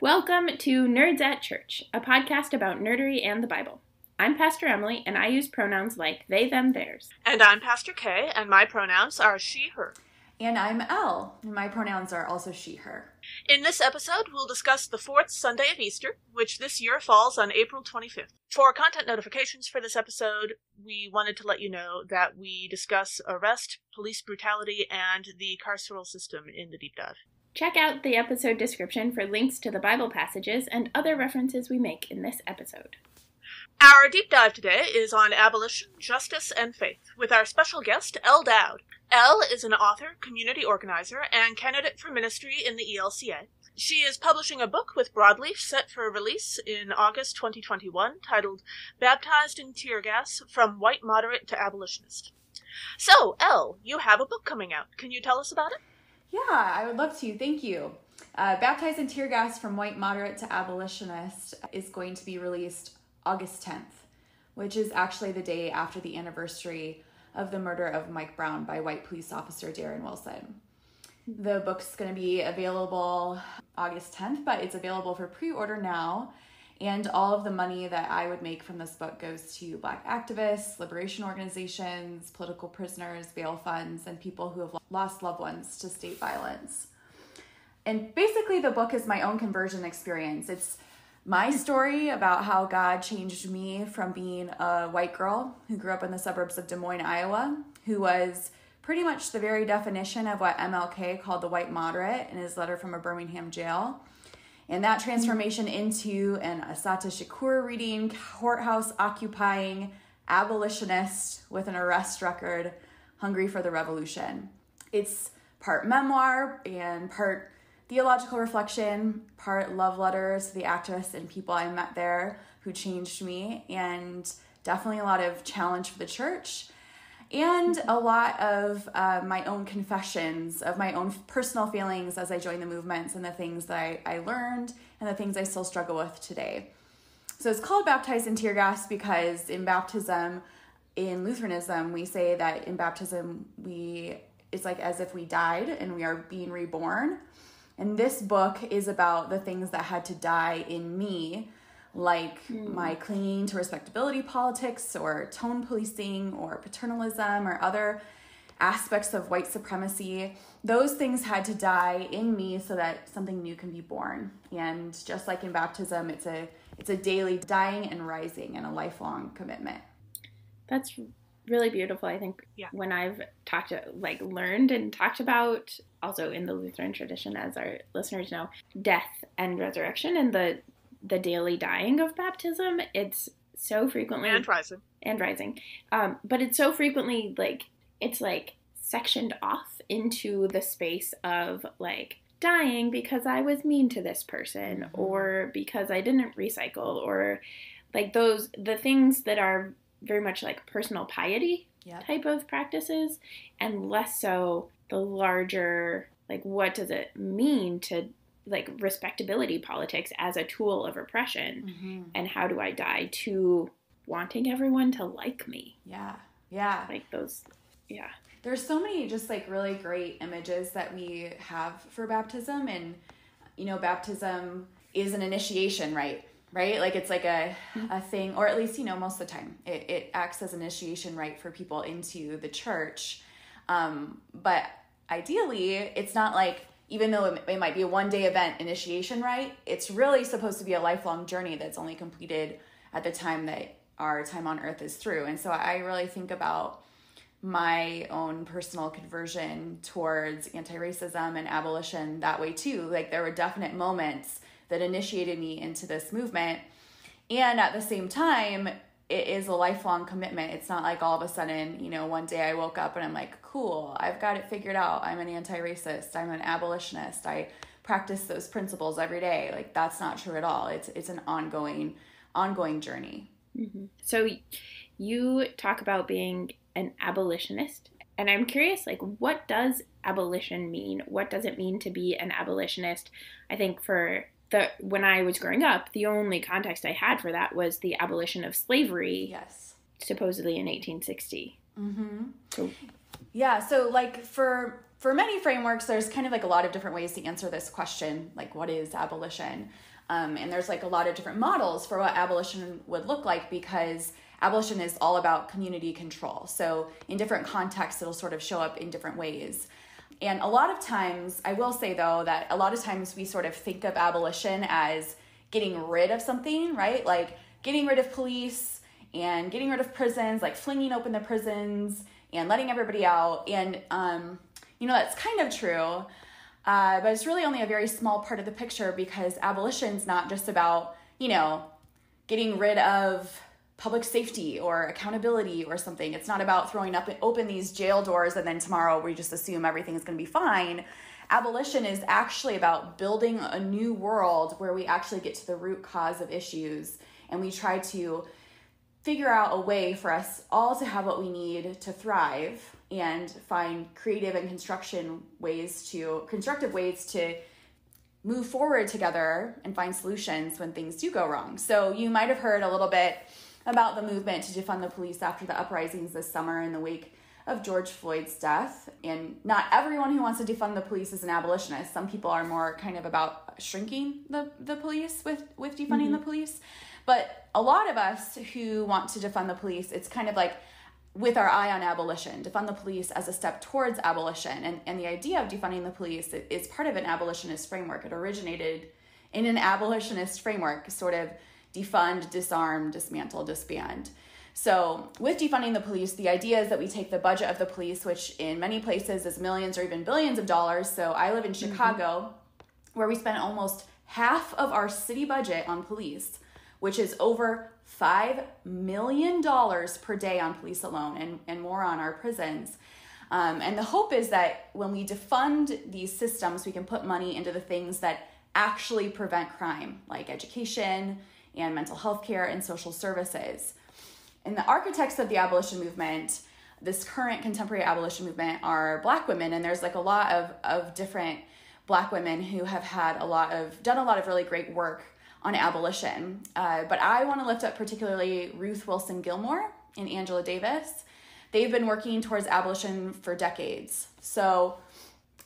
Welcome to Nerds at Church, a podcast about nerdery and the Bible. I'm Pastor Emily, and I use pronouns like they, them, theirs. And I'm Pastor Kay, and my pronouns are she, her. And I'm Elle, and my pronouns are also she, her. In this episode, we'll discuss the fourth Sunday of Easter, which this year falls on April 25th. For content notifications for this episode, we wanted to let you know that we discuss arrest, police brutality, and the carceral system in the deep dive. Check out the episode description for links to the Bible passages and other references we make in this episode. Our deep dive today is on abolition, justice, and faith, with our special guest, Elle Dowd. Elle is an author, community organizer, and candidate for ministry in the ELCA. She is publishing a book with Broadleaf set for release in August 2021 titled Baptized in Tear Gas, From White Moderate to Abolitionist. So, Elle, you have a book coming out. Can you tell us about it? Yeah, I would love to. Thank you. Baptized in Tear Gas, From White Moderate to Abolitionist is going to be released August 10th, which is actually the day after the anniversary of the murder of Mike Brown by white police officer Darren Wilson. The book's going to be available August 10th, but it's available for pre-order now. And all of the money that I would make from this book goes to Black activists, liberation organizations, political prisoners, bail funds, and people who have lost loved ones to state violence. And basically the book is my own conversion experience. It's my story about how God changed me from being a white girl who grew up in the suburbs of Des Moines, Iowa, who was pretty much the very definition of what MLK called the white moderate in his letter from a Birmingham jail. And that transformation into an Assata Shakur reading, courthouse occupying abolitionist with an arrest record, hungry for the revolution. It's part memoir and part theological reflection, part love letters to the activists and people I met there who changed me, and definitely a lot of challenge for the church. And a lot of my own confessions of my own personal feelings as I joined the movements and the things that I learned and the things I still struggle with today. So it's called Baptized in Tear Gas because in baptism, in Lutheranism, we say that in baptism, it's like as if we died and we are being reborn. And this book is about the things that had to die in me, like my clinging to respectability politics or tone policing or paternalism or other aspects of white supremacy. Those things had to die in me so that something new can be born. And just like in baptism, it's a daily dying and rising and a lifelong commitment. That's really beautiful. I think when I've learned and talked about, also in the Lutheran tradition, as our listeners know, death and resurrection and the daily dying of baptism, it's so frequently and rising, but it's so frequently it's sectioned off into the space of dying because I was mean to this person, or because I didn't recycle, or the things that are very much personal piety type of practices, and less so the larger what does it mean to respectability politics as a tool of oppression, and how do I die to wanting everyone to like me? There's so many just really great images that we have for baptism, and baptism is an initiation rite, right? It's a thing, or at least most of the time it acts as an initiation rite for people into the church, but ideally it's not even though it might be a one-day event initiation, right? It's really supposed to be a lifelong journey that's only completed at the time that our time on earth is through. And so I really think about my own personal conversion towards anti-racism and abolition that way too. There were definite moments that initiated me into this movement. And at the same time, it is a lifelong commitment. It's not all of a sudden, one day I woke up and I'm cool, I've got it figured out. I'm an anti-racist. I'm an abolitionist. I practice those principles every day. That's not true at all. It's an ongoing journey. Mm-hmm. So you talk about being an abolitionist, and I'm curious, what does abolition mean? What does it mean to be an abolitionist? I think when I was growing up, the only context I had for that was the abolition of slavery, supposedly in 1860. So for many frameworks, there's kind of a lot of different ways to answer this question, what is abolition? And there's like a lot of different models for what abolition would look like, because abolition is all about community control. So in different contexts, it'll sort of show up in different ways. And a lot of times, I will say though, that a lot of times we sort of think of abolition as getting rid of something, right? Like getting rid of police and getting rid of prisons, like flinging open the prisons and letting everybody out. And, that's kind of true. But it's really only a very small part of the picture, because abolition's not just about, getting rid of public safety or accountability or something. It's not about throwing open these jail doors and then tomorrow we just assume everything is going to be fine. Abolition is actually about building a new world where we actually get to the root cause of issues, and we try to figure out a way for us all to have what we need to thrive and find creative and constructive ways to move forward together and find solutions when things do go wrong. So you might have heard a little bit about the movement to defund the police after the uprisings this summer in the wake of George Floyd's death. And not everyone who wants to defund the police is an abolitionist. Some people are more kind of about shrinking the police with defunding the police. But a lot of us who want to defund the police, it's kind of like with our eye on abolition, defund the police as a step towards abolition. And the idea of defunding the police is part of an abolitionist framework. It originated in an abolitionist framework, sort of defund, disarm, dismantle, disband. So with defunding the police, the idea is that we take the budget of the police, which in many places is millions or even billions of dollars. So I live in Chicago, where we spend almost half of our city budget on police, which is over $5 million per day on police alone, and more on our prisons. And the hope is that when we defund these systems, we can put money into the things that actually prevent crime, like education and mental health care and social services. And the architects of the abolition movement, this current contemporary abolition movement, are Black women. And there's like a lot of different Black women who have done a lot of really great work on abolition. But I want to lift up particularly Ruth Wilson Gilmore and Angela Davis. They've been working towards abolition for decades. So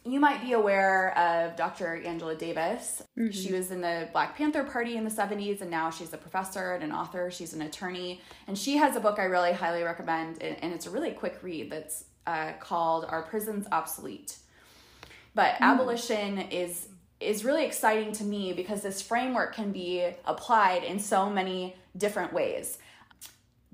you might be aware of Dr. Angela Davis. She was in the Black Panther Party in the 70s, and now she's a professor and an author. She's an attorney. And she has a book I really highly recommend, and it's a really quick read that's called Are Prisons Obsolete? But abolition is really exciting to me because this framework can be applied in so many different ways.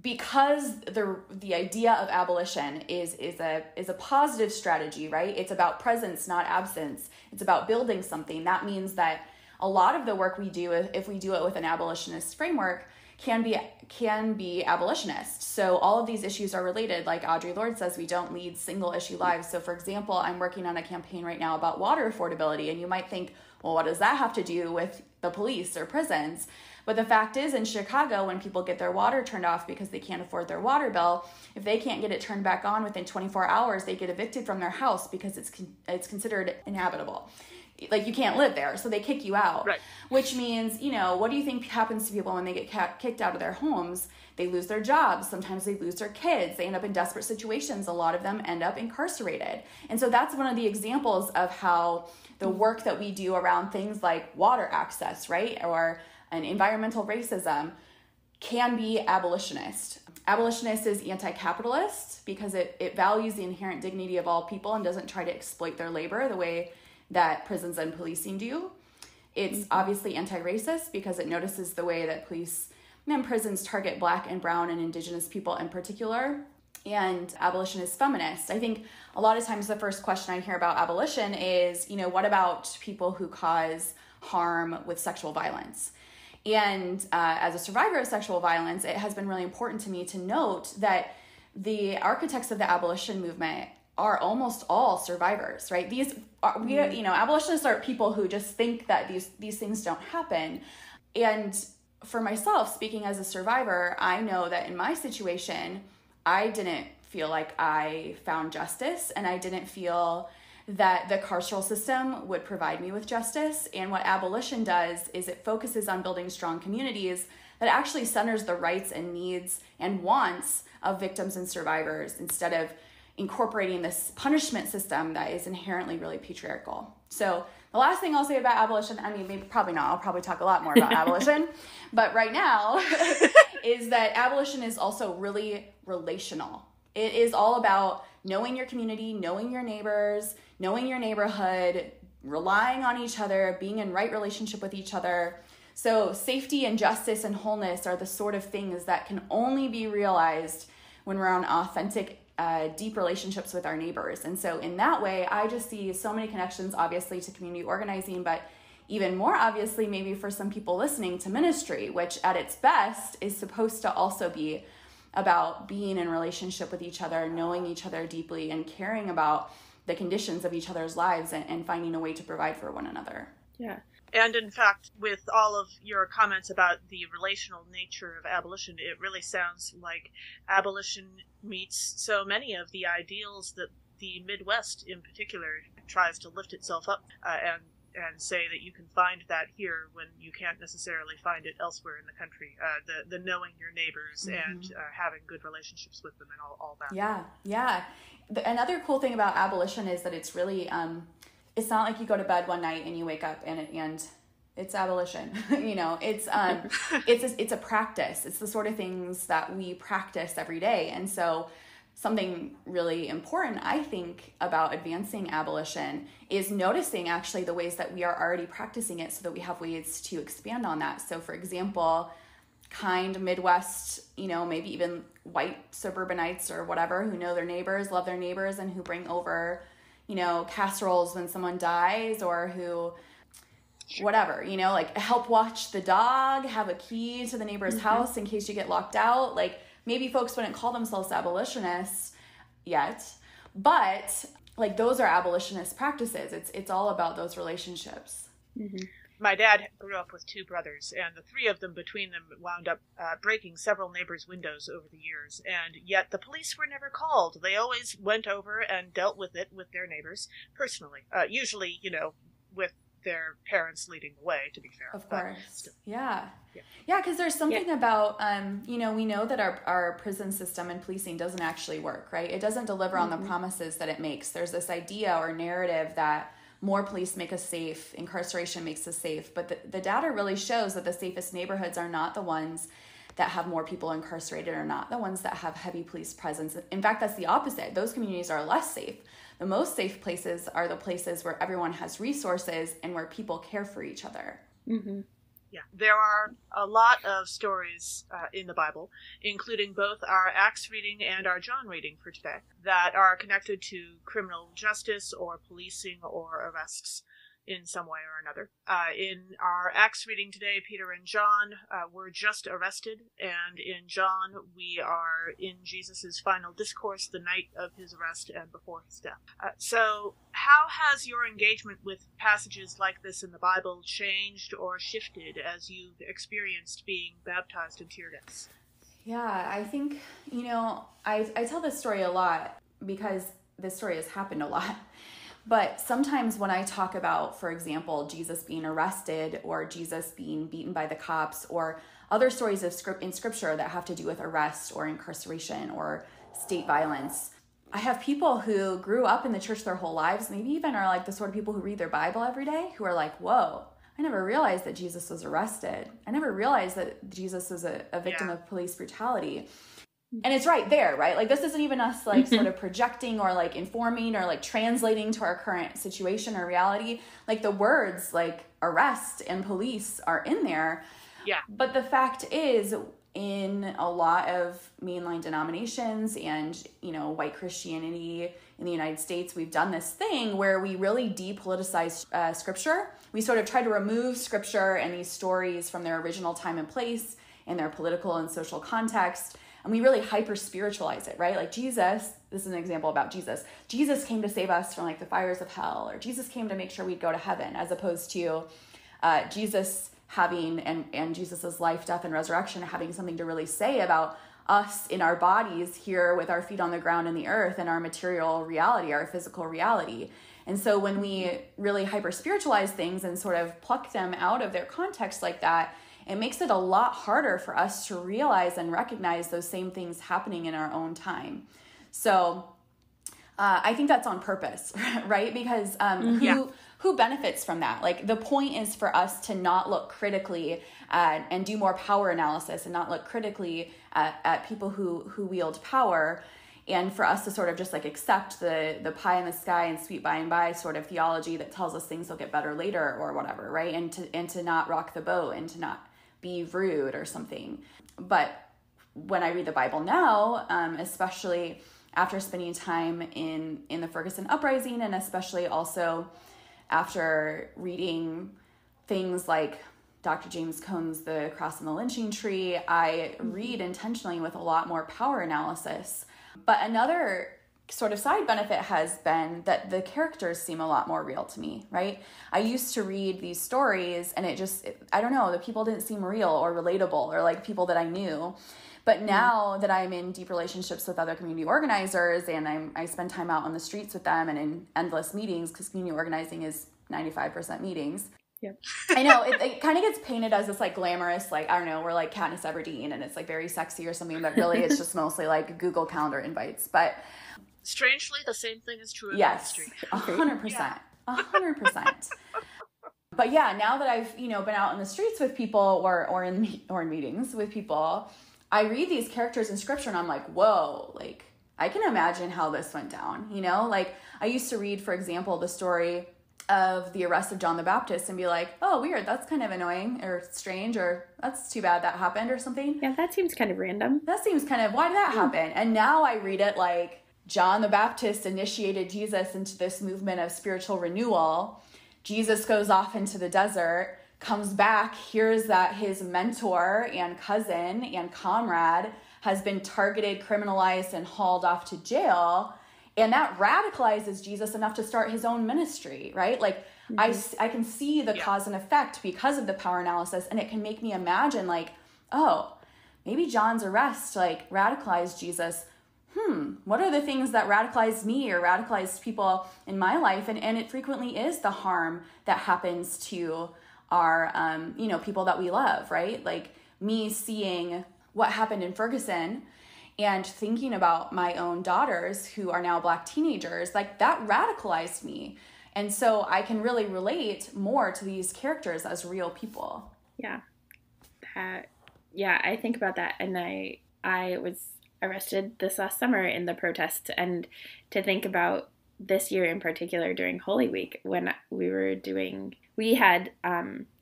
Because the idea of abolition is a positive strategy, right? It's about presence, not absence. It's about building something. That means that a lot of the work we do, if we do it with an abolitionist framework, can be abolitionist. So all of these issues are related. Like Audre Lorde says, we don't lead single issue lives. So for example, I'm working on a campaign right now about water affordability, and you might think, well, what does that have to do with the police or prisons? But the fact is, in Chicago, when people get their water turned off because they can't afford their water bill, if they can't get it turned back on within 24 hours, they get evicted from their house because it's considered inhabitable. Like, you can't live there, so they kick you out. Right. Which means, what do you think happens to people when they get kicked out of their homes? They lose their jobs. Sometimes they lose their kids. They end up in desperate situations. A lot of them end up incarcerated. And so that's one of the examples of how the work that we do around things like water access, right, or an environmental racism can be abolitionist. Abolitionist is anti-capitalist because it values the inherent dignity of all people and doesn't try to exploit their labor the way that prisons and policing do. It's obviously anti-racist because it notices the way that police and prisons target Black and brown and indigenous people in particular. And abolition is feminist. I think a lot of times the first question I hear about abolition is, what about people who cause harm with sexual violence? And as a survivor of sexual violence, it has been really important to me to note that the architects of the abolition movement are almost all survivors, right? Abolitionists are people who just think that these things don't happen. And for myself, speaking as a survivor, I know that in my situation, I didn't feel like I found justice, and I didn't feel that the carceral system would provide me with justice. And what abolition does is it focuses on building strong communities that actually centers the rights and needs and wants of victims and survivors instead of incorporating this punishment system that is inherently really patriarchal. So the last thing I'll say about abolition, I mean, maybe probably not, I'll probably talk a lot more about abolition, but right now is that abolition is also really relational. It is all about knowing your community, knowing your neighbors, knowing your neighborhood, relying on each other, being in right relationship with each other. So safety and justice and wholeness are the sort of things that can only be realized when we're on authentic, deep relationships with our neighbors. And so in that way, I just see so many connections, obviously, to community organizing, but even more obviously, maybe for some people listening, to ministry, which at its best is supposed to also be about being in relationship with each other, knowing each other deeply, and caring about the conditions of each other's lives and finding a way to provide for one another. Yeah. And in fact, with all of your comments about the relational nature of abolition, it really sounds like abolition meets so many of the ideals that the Midwest in particular tries to lift itself up and say that you can find that here when you can't necessarily find it elsewhere in the country. The knowing your neighbors and having good relationships with them and all that. Yeah. Another cool thing about abolition is that it's really, it's not like you go to bed one night and you wake up and it's abolition. It's a practice. It's the sort of things that we practice every day. And so something really important, I think, about advancing abolition is noticing actually the ways that we are already practicing it so that we have ways to expand on that. So for example, kind Midwest, maybe even white suburbanites or whatever who know their neighbors, love their neighbors, and who bring over, casseroles when someone dies, or who, whatever, like help watch the dog, have a key to the neighbor's house in case you get locked out. Like, maybe folks wouldn't call themselves abolitionists yet, but like those are abolitionist practices. It's all about those relationships. Mm-hmm. My dad grew up with two brothers, and the three of them between them wound up breaking several neighbors' windows over the years, and yet the police were never called. They always went over and dealt with it with their neighbors personally, usually, with their parents leading the way, to be fair. Of course. Yeah, because there's something about, we know that our prison system and policing doesn't actually work, right? It doesn't deliver on the promises that it makes. There's this idea or narrative that more police make us safe, incarceration makes us safe, but the data really shows that the safest neighborhoods are not the ones that have more people incarcerated, or not the ones that have heavy police presence. In fact, that's the opposite. Those communities are less safe. The most safe places are the places where everyone has resources and where people care for each other. Mm-hmm. Yeah, there are a lot of stories in the Bible, including both our Acts reading and our John reading for today, that are connected to criminal justice or policing or arrests in some way or another. In our Acts reading today, Peter and John were just arrested, and in John, we are in Jesus' final discourse the night of his arrest and before his death. So how has your engagement with passages like this in the Bible changed or shifted as you've experienced being baptized in tear gas? Yeah, I think, I tell this story a lot because this story has happened a lot. But sometimes when I talk about, for example, Jesus being arrested or Jesus being beaten by the cops or other stories in scripture that have to do with arrest or incarceration or state violence, I have people who grew up in the church their whole lives, maybe even are like the sort of people who read their Bible every day, who are like, whoa, I never realized that Jesus was arrested. I never realized that Jesus was a victim of police brutality. And it's right there, right? Like, this isn't even us like sort of projecting or like informing or like translating to our current situation or reality. Like, the words like arrest and police are in there. Yeah. But the fact is, in a lot of mainline denominations and, white Christianity in the United States, we've done this thing where we really depoliticize scripture. We sort of try to remove scripture and these stories from their original time and place and their political and social context. And we really hyper-spiritualize it, right? Like Jesus, this is an example about Jesus. Jesus came to save us from like the fires of hell, or Jesus came to make sure we'd go to heaven, as opposed to Jesus having, and Jesus's life, death, and resurrection having something to really say about us in our bodies here with our feet on the ground in the earth and our material reality, our physical reality. And so when we really hyper-spiritualize things and sort of pluck them out of their context like that, it makes it a lot harder for us to realize and recognize those same things happening in our own time. So I think that's on purpose, right? Because who benefits from that? Like, the point is for us to not look critically at, and do more power analysis, and not look critically at people who wield power, and for us to sort of just like accept the pie in the sky and sweet by and by sort of theology that tells us things will get better later or whatever, right? And to not rock the boat, and to not be rude or something. But when I read the Bible now, especially after spending time in the Ferguson uprising, and especially also after reading things like Dr. James Cone's The Cross and the Lynching Tree, I read intentionally with a lot more power analysis. But another sort of side benefit has been that the characters seem a lot more real to me, right? I used to read these stories and I don't know, the people didn't seem real or relatable, or like people that I knew. But now that I'm in deep relationships with other community organizers, and I spend time out on the streets with them and in endless meetings, because community organizing is 95% meetings. Yep. I know it kind of gets painted as this like glamorous, like, I don't know, we're like Katniss Everdeen and it's like very sexy or something, but really it's just mostly like Google Calendar invites. But strangely, the same thing is true in yes, ministry. 100%, 100%. But yeah, now that I've been out in the streets with people or in meetings with people, I read these characters in scripture and I'm like, whoa, like I can imagine how this went down, like I used to read, for example, the story of the arrest of John the Baptist and be like, oh, weird, that's kind of annoying or strange, or that's too bad that happened or something. Yeah, that seems kind of random. That seems kind of, why did that happen? And now I read it like John the Baptist initiated Jesus into this movement of spiritual renewal. Jesus goes off into the desert, comes back, hears that his mentor and cousin and comrade has been targeted, criminalized, and hauled off to jail. And that radicalizes Jesus enough to start his own ministry, right? Like, I can see the cause and effect because of the power analysis, and it can make me imagine, like, oh, maybe John's arrest, like, radicalized Jesus. What are the things that radicalized me or radicalized people in my life? And it frequently is the harm that happens to our, people that we love, right? Like, me seeing what happened in Ferguson and thinking about my own daughters who are now Black teenagers, like that radicalized me. And so I can really relate more to these characters as real people. Yeah. I think about that. And I was arrested this last summer in the protests, and to think about this year in particular during Holy Week when we had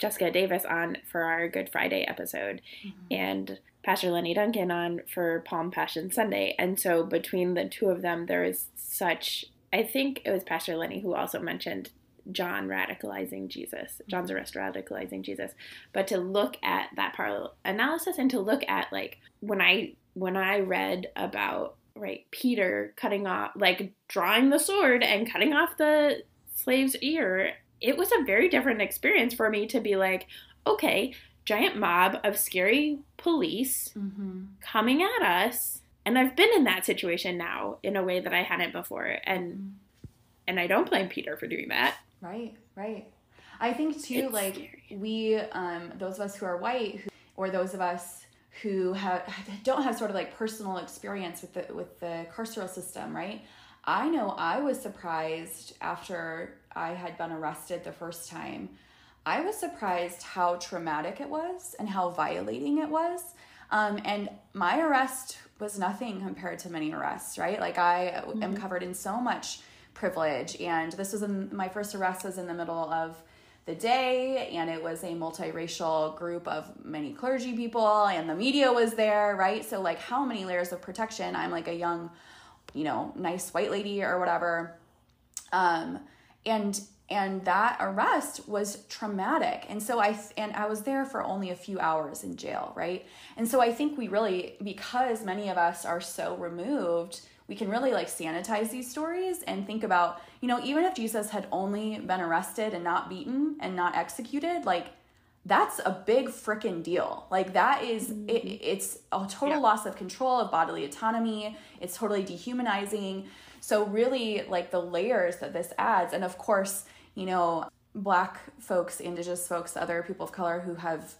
Jessica Davis on for our Good Friday episode, and Pastor Lenny Duncan on for Palm Passion Sunday. And so between the two of them, there is such, I think it was Pastor Lenny who also mentioned John's arrest radicalizing Jesus. But to look at that parallel analysis, and to look at like when I read about, right, Peter cutting off, like drawing the sword and cutting off the slave's ear, it was a very different experience for me to be like, okay, giant mob of scary police coming at us. And I've been in that situation now in a way that I hadn't before. And I don't blame Peter for doing that. Right. I think too, it's like scary. We, those of us who are white, or those of us who don't have sort of like personal experience with the carceral system, right? I know I was surprised after I had been arrested the first time. I was surprised how traumatic it was and how violating it was. And my arrest was nothing compared to many arrests, right? Like I am covered in so much privilege. And this was my first arrest was in the middle of the day, and it was a multiracial group of many clergy people, and the media was there, right? So like how many layers of protection? I'm like a young, nice white lady or whatever. And that arrest was traumatic. And so I was there for only a few hours in jail, right? And so I think we really, because many of us are so removed, we can really like sanitize these stories and think about, even if Jesus had only been arrested and not beaten and not executed, like that's a big frickin' deal. Like that is, it's a total loss of control of bodily autonomy. It's totally dehumanizing. So really like the layers that this adds, and of course, Black folks, Indigenous folks, other people of color who have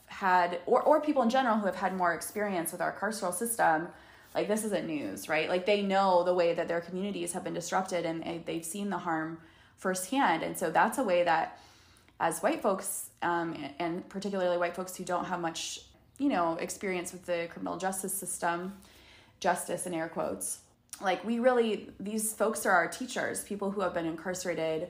had, or people in general who have had more experience with our carceral system, Like, this isn't news, right? Like, they know the way that their communities have been disrupted, and they've seen the harm firsthand. And so that's a way that, as white folks, and particularly white folks who don't have much, experience with the criminal justice system, justice in air quotes, like, these folks are our teachers. People who have been incarcerated,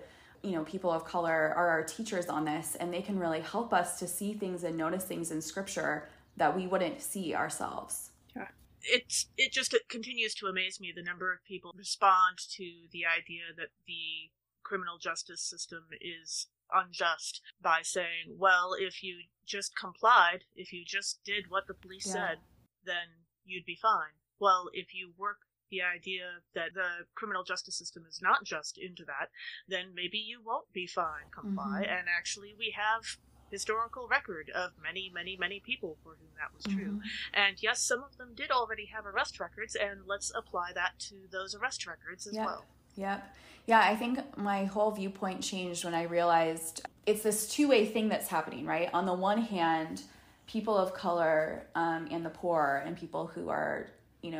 people of color are our teachers on this, and they can really help us to see things and notice things in scripture that we wouldn't see ourselves. Yeah. It continues to amaze me the number of people respond to the idea that the criminal justice system is unjust by saying, well, if you just complied, if you just did what the police said, then you'd be fine. Well, if you work the idea that the criminal justice system is not just into that, then maybe you won't be fine, comply. And actually, we have historical record of many, many, many people for whom that was true. And yes, some of them did already have arrest records, and let's apply that to those arrest records as well. Yep. Yeah, I think my whole viewpoint changed when I realized it's this two-way thing that's happening, right? On the one hand, people of color and the poor, and people who are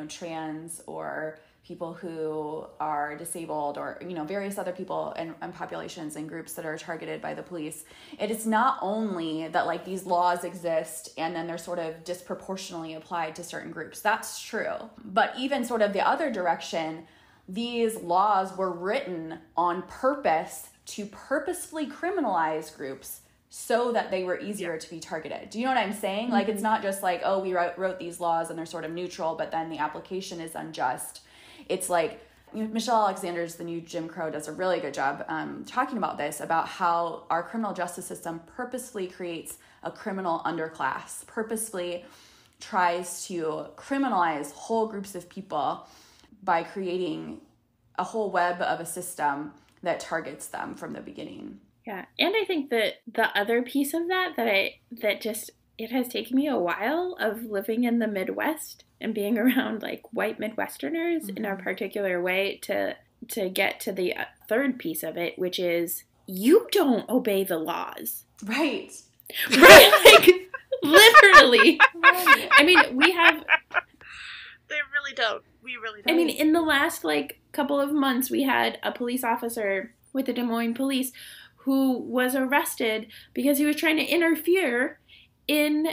trans, or people who are disabled, or, various other people and populations and groups that are targeted by the police. It is not only that, like, these laws exist and then they're sort of disproportionately applied to certain groups. That's true. But even sort of the other direction, these laws were written on purpose to purposefully criminalize groups so that they were easier to be targeted. Do you know what I'm saying? Like, it's not just like, oh, we wrote these laws and they're sort of neutral, but then the application is unjust. It's like, Michelle Alexander's The New Jim Crow does a really good job talking about this, about how our criminal justice system purposefully creates a criminal underclass, purposefully tries to criminalize whole groups of people by creating a whole web of a system that targets them from the beginning. Yeah, and I think that the other piece of that it has taken me a while of living in the Midwest and being around, like, white Midwesterners in a particular way to get to the third piece of it, which is you don't obey the laws. Right. Right, like, literally. Right. I mean, we have... They really don't. We really don't. I mean, in the last, like, couple of months, we had a police officer with the Des Moines Police who was arrested because he was trying to interfere in,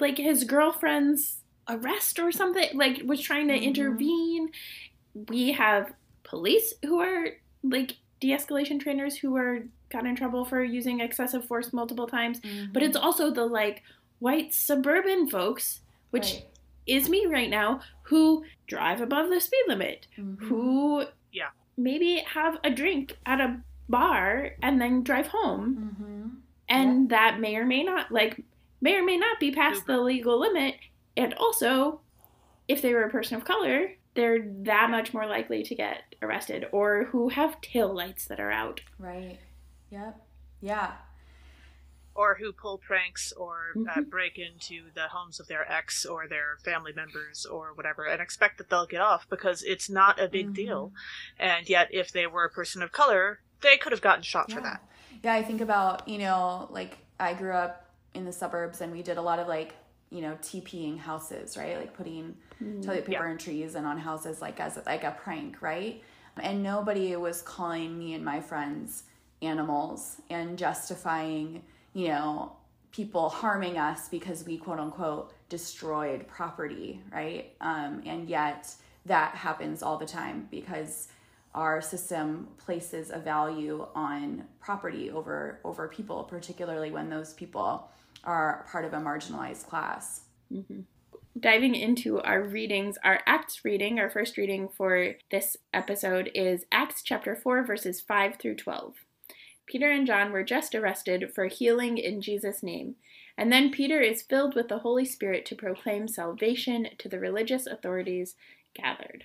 like, his girlfriend's arrest or something, like, was trying to intervene. We have police who are, like, de-escalation trainers who got in trouble for using excessive force multiple times. But it's also the, like, white suburban folks, which is me right now, who drive above the speed limit, who maybe have a drink at a bar and then drive home. And that may or may not be past the legal limit. And also, if they were a person of color, they're that much more likely to get arrested, or who have tail lights that are out. Right. Yep. Yeah. Or who pull pranks or break into the homes of their ex or their family members or whatever and expect that they'll get off because it's not a big deal. And yet, if they were a person of color, they could have gotten shot for that. Yeah, I think about, like, I grew up in the suburbs and we did a lot of, like, TPing houses, right? Like putting toilet paper in trees and on houses, like, as like a prank, right? And nobody was calling me and my friends animals and justifying, people harming us because we, quote unquote, destroyed property, right? And yet that happens all the time because our system places a value on property over people, particularly when those people are part of a marginalized class. Diving into our readings, our Acts reading, our first reading for this episode is Acts chapter 4, verses 5 through 12. Peter and John were just arrested for healing in Jesus' name. And then Peter is filled with the Holy Spirit to proclaim salvation to the religious authorities gathered.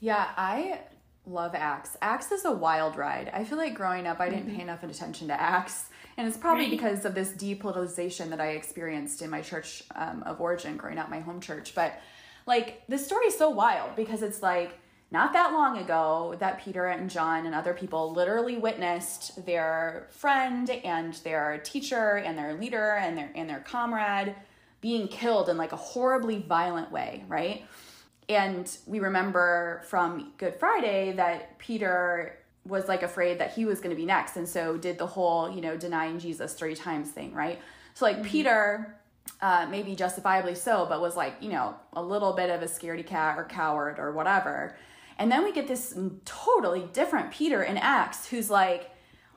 Yeah, I love Acts. Acts is a wild ride. I feel like growing up, I didn't pay enough attention to Acts. And it's probably because of this depoliticization that I experienced in my church of origin, growing up, my home church. But, like, this story is so wild because it's like, not that long ago that Peter and John and other people literally witnessed their friend and their teacher and their leader and their comrade being killed in, like, a horribly violent way, right? And we remember from Good Friday that Peter was like afraid that he was going to be next. And so did the whole, denying Jesus 3 times thing, right? So like Peter, maybe justifiably so, but was like, a little bit of a scaredy cat or coward or whatever. And then we get this totally different Peter in Acts who's like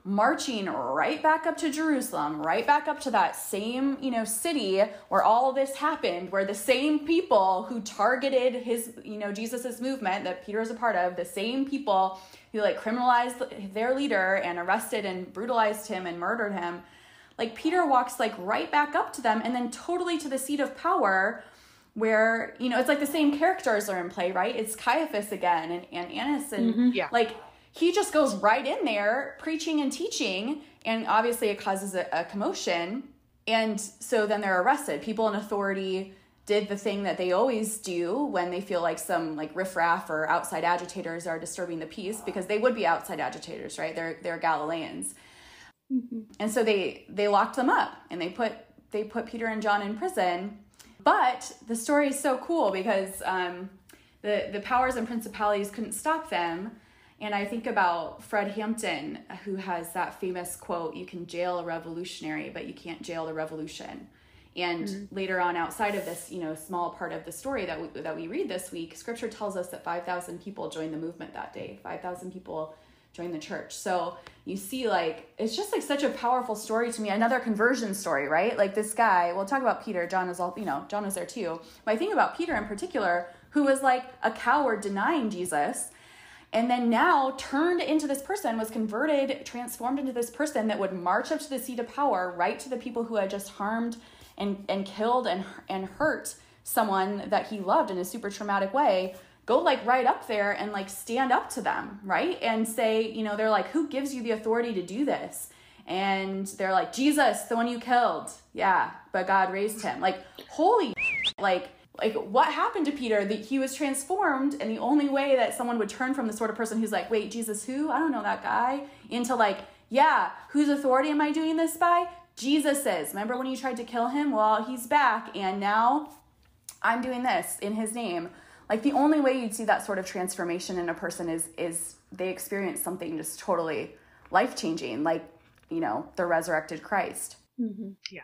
marching right back up to Jerusalem, right back up to that same, city where all of this happened, where the same people who targeted his, Jesus's movement that Peter is a part of, the same people who like criminalized their leader and arrested and brutalized him and murdered him. Like Peter walks like right back up to them and then totally to the seat of power where, it's like the same characters are in play, right? It's Caiaphas again and Annas and like he just goes right in there preaching and teaching, and obviously it causes a commotion. And so then they're arrested. People in authority did the thing that they always do when they feel like some like riffraff or outside agitators are disturbing the peace, because they would be outside agitators, right? They're Galileans. Mm-hmm. And so they locked them up and they put Peter and John in prison. But the story is so cool because the powers and principalities couldn't stop them. And I think about Fred Hampton, who has that famous quote, "You can jail a revolutionary, but you can't jail the revolution." And later on, outside of this, small part of the story that we read this week, Scripture tells us that 5,000 people joined the movement that day. 5,000 people joined the church. So you see, like, it's just like such a powerful story to me. Another conversion story, right? Like this guy. We'll talk about Peter. John is John was there too. But I think about Peter in particular, who was like a coward denying Jesus. And then now turned into this person, was converted, transformed into this person that would march up to the seat of power, right to the people who had just harmed and killed and hurt someone that he loved in a super traumatic way, go like right up there and like stand up to them, right? And say, they're like, "Who gives you the authority to do this?" And they're like, "Jesus, the one you killed." "Yeah, but God raised him." Like, holy, like what happened to Peter? That he was transformed, and the only way that someone would turn from the sort of person who's like, "Wait, Jesus who? I don't know that guy," into like, "Yeah, whose authority am I doing this by? Jesus's. Remember when you tried to kill him? Well, he's back, and now I'm doing this in his name." Like the only way you'd see that sort of transformation in a person is they experience something just totally life-changing, like, the resurrected Christ. Mm-hmm. Yeah.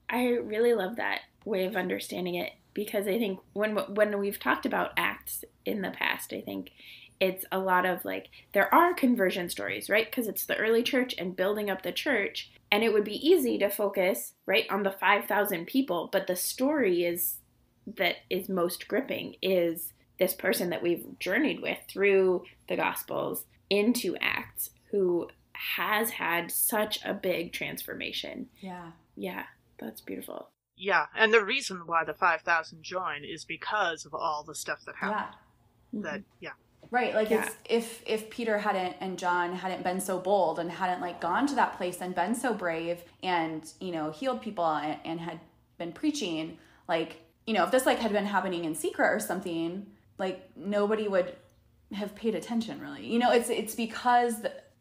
I really love that way of understanding it, because I think when we've talked about Acts in the past, I think it's a lot of like, there are conversion stories, right? Because it's the early church and building up the church, and it would be easy to focus, right, on the 5,000 people, but the story that is most gripping is this person that we've journeyed with through the Gospels into Acts, who has had such a big transformation. Yeah, that's beautiful. Yeah, and the reason why the 5,000 join is because of all the stuff that happened. Right, like if Peter and John hadn't been so bold and hadn't like gone to that place and been so brave and, healed people and had been preaching, like, if this like had been happening in secret or something, like nobody would have paid attention really. It's because,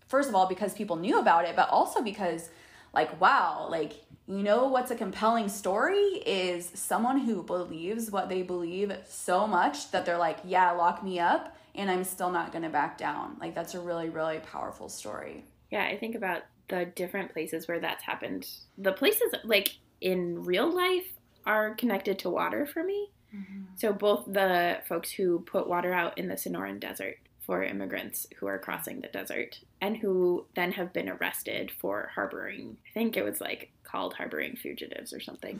first of all, because people knew about it, but also because like, wow, like, what's a compelling story is someone who believes what they believe so much that they're like, "Yeah, lock me up and I'm still not going to back down." Like that's a really, really powerful story. Yeah, I think about the different places where that's happened. The places like in real life are connected to water for me. Mm-hmm. So both the folks who put water out in the Sonoran Desert for immigrants who are crossing the desert and who then have been arrested for harboring, I think it was like called harboring fugitives or something.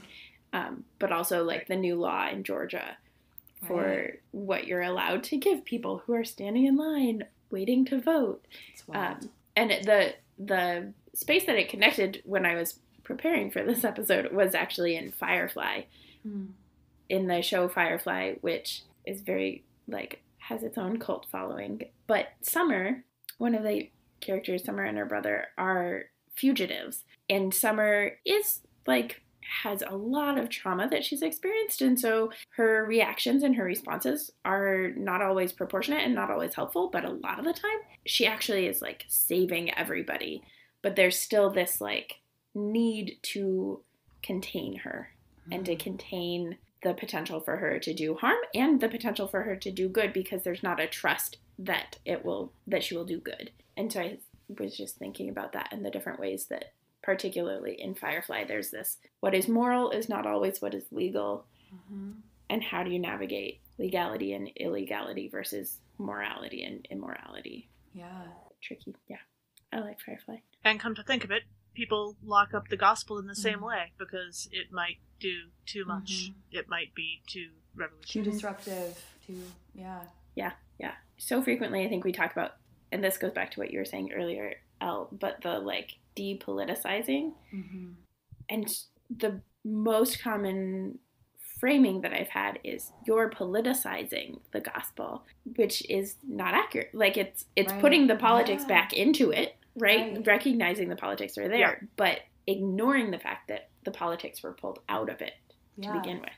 But also like the new law in Georgia for what you're allowed to give people who are standing in line waiting to vote. And the space that it connected when I was preparing for this episode was actually in Firefly. In the show Firefly, which is very like has its own cult following. But Summer, one of the characters, Summer and her brother, are fugitives. And Summer is like has a lot of trauma that she's experienced, and so her reactions and her responses are not always proportionate and not always helpful, but a lot of the time she actually is like saving everybody. But there's still this like need to contain her and to contain the potential for her to do harm and the potential for her to do good, because there's not a trust that she will do good. And so I was just thinking about that and the different ways that, particularly in Firefly, there's this, what is moral is not always what is legal. Mm-hmm. And how do you navigate legality and illegality versus morality and immorality? Yeah. Tricky. Yeah. I like Firefly. And come to think of it, people lock up the gospel in the same way because it might do too much. It might be too revolutionary. Too disruptive. Yeah. Yeah. So frequently I think we talk about, and this goes back to what you were saying earlier, Elle, but the like depoliticizing. Mm-hmm. And the most common framing that I've had is you're politicizing the gospel, which is not accurate. Like it's right. Putting the politics back into it, right? Recognizing the politics are there, but ignoring the fact that the politics were pulled out of it to begin with.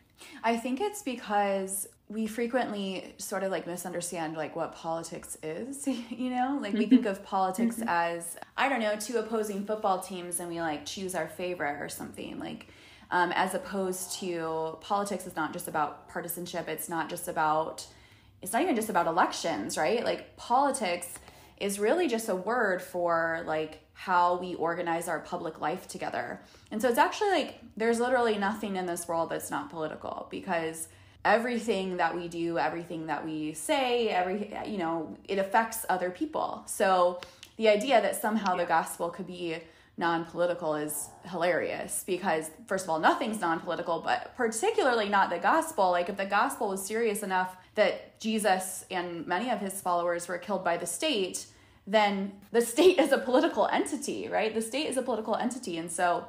I think it's because we frequently sort of like misunderstand like what politics is, you know? Like we think of politics as, I don't know, two opposing football teams and we like choose our favorite or something. Like as opposed to politics is not just about partisanship. It's not even just about elections, right? Like politics is really just a word for like how we organize our public life together. And so it's actually like there's literally nothing in this world that's not political, because everything that we do, everything that we say, it affects other people. So the idea that somehow the gospel could be non-political is hilarious, because first of all, nothing's non-political, but particularly not the gospel. Like if the gospel was serious enough that Jesus and many of his followers were killed by the state, then the state is a political entity, right? The state is a political entity. And so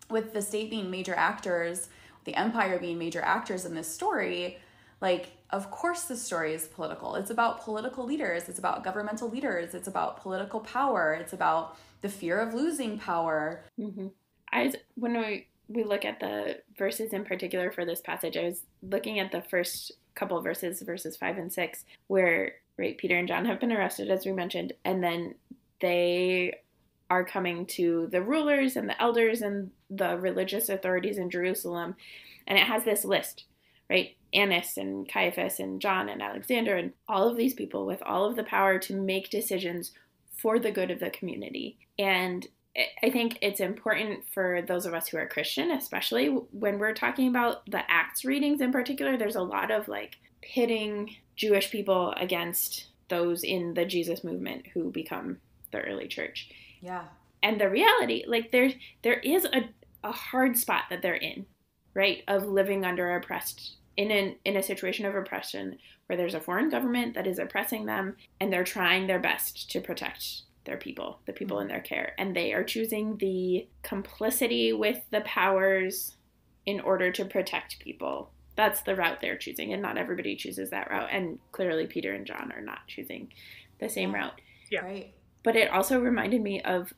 with the state being major actors, the empire being major actors in this story, like, of course the story is political. It's about political leaders. It's about governmental leaders. It's about political power. It's about the fear of losing power. Mm-hmm. When we look at the verses in particular for this passage, I was looking at the first couple of verses 5 and 6, where Peter and John have been arrested, as we mentioned, and then they are coming to the rulers and the elders and the religious authorities in Jerusalem, and it has this list, right? Annas and Caiaphas and John and Alexander and all of these people with all of the power to make decisions for the good of the community. And I think it's important for those of us who are Christian, especially when we're talking about the Acts readings in particular, there's a lot of like pitting Jewish people against those in the Jesus movement who become the early church. Yeah. And the reality, like there is a hard spot that they're in, right? Of living under oppressed, in a situation of oppression where there's a foreign government that is oppressing them, and they're trying their best to protect their people, the people in their care. And they are choosing the complicity with the powers in order to protect people. That's the route they're choosing, and not everybody chooses that route. And clearly Peter and John are not choosing the same route. Yeah. Right. But it also reminded me of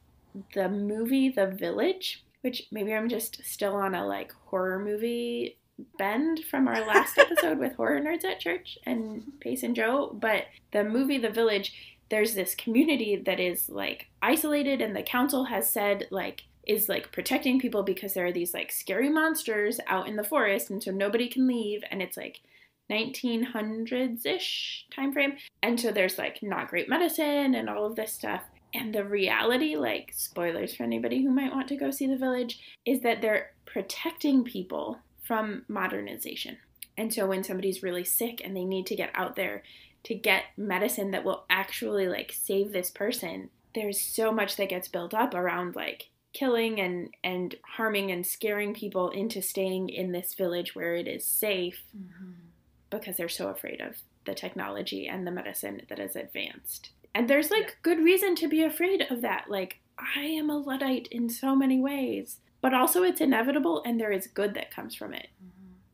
the movie The Village, which maybe I'm just still on a like horror movie bend from our last episode with Horror Nerds at Church and Pace and Joe. But the movie The Village, there's this community that is like isolated, and the council has said like is like protecting people because there are these like scary monsters out in the forest, and so nobody can leave, and it's like 1900s-ish time frame, and so there's like not great medicine and all of this stuff. And the reality, like spoilers for anybody who might want to go see The Village, is that they're protecting people from modernization. And so when somebody's really sick and they need to get out there to get medicine that will actually like save this person, there's so much that gets built up around like killing and harming and scaring people into staying in this village where it is safe, because they're so afraid of the technology and the medicine that is advanced. And there's like good reason to be afraid of that. Like, I am a Luddite in so many ways, but also it's inevitable, and there is good that comes from it.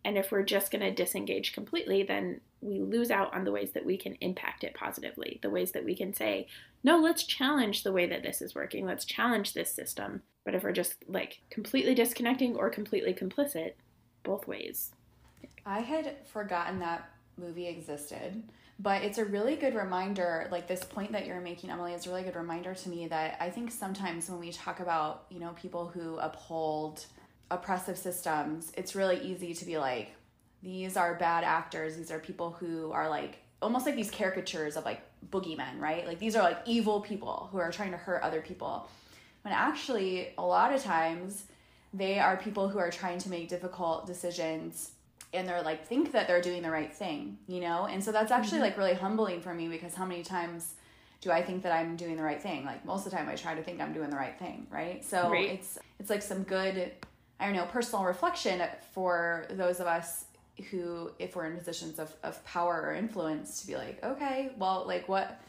And if we're just going to disengage completely, then we lose out on the ways that we can impact it positively, the ways that we can say, no, let's challenge the way that this is working. Let's challenge this system. But if we're just like completely disconnecting or completely complicit, both ways. I had forgotten that movie existed, but it's a really good reminder, like this point that you're making, Emily, is a really good reminder to me that I think sometimes when we talk about, people who uphold oppressive systems, it's really easy to be like, these are bad actors. These are people who are like almost like these caricatures of like boogeymen, right? Like these are like evil people who are trying to hurt other people. When actually a lot of times they are people who are trying to make difficult decisions, and they're like think that they're doing the right thing, you know? And so that's actually like really humbling for me, because how many times do I think that I'm doing the right thing? Like most of the time I try to think I'm doing the right thing, right? So it's like some good, I don't know, personal reflection for those of us who, if we're in positions of power or influence, to be like, okay, well, like what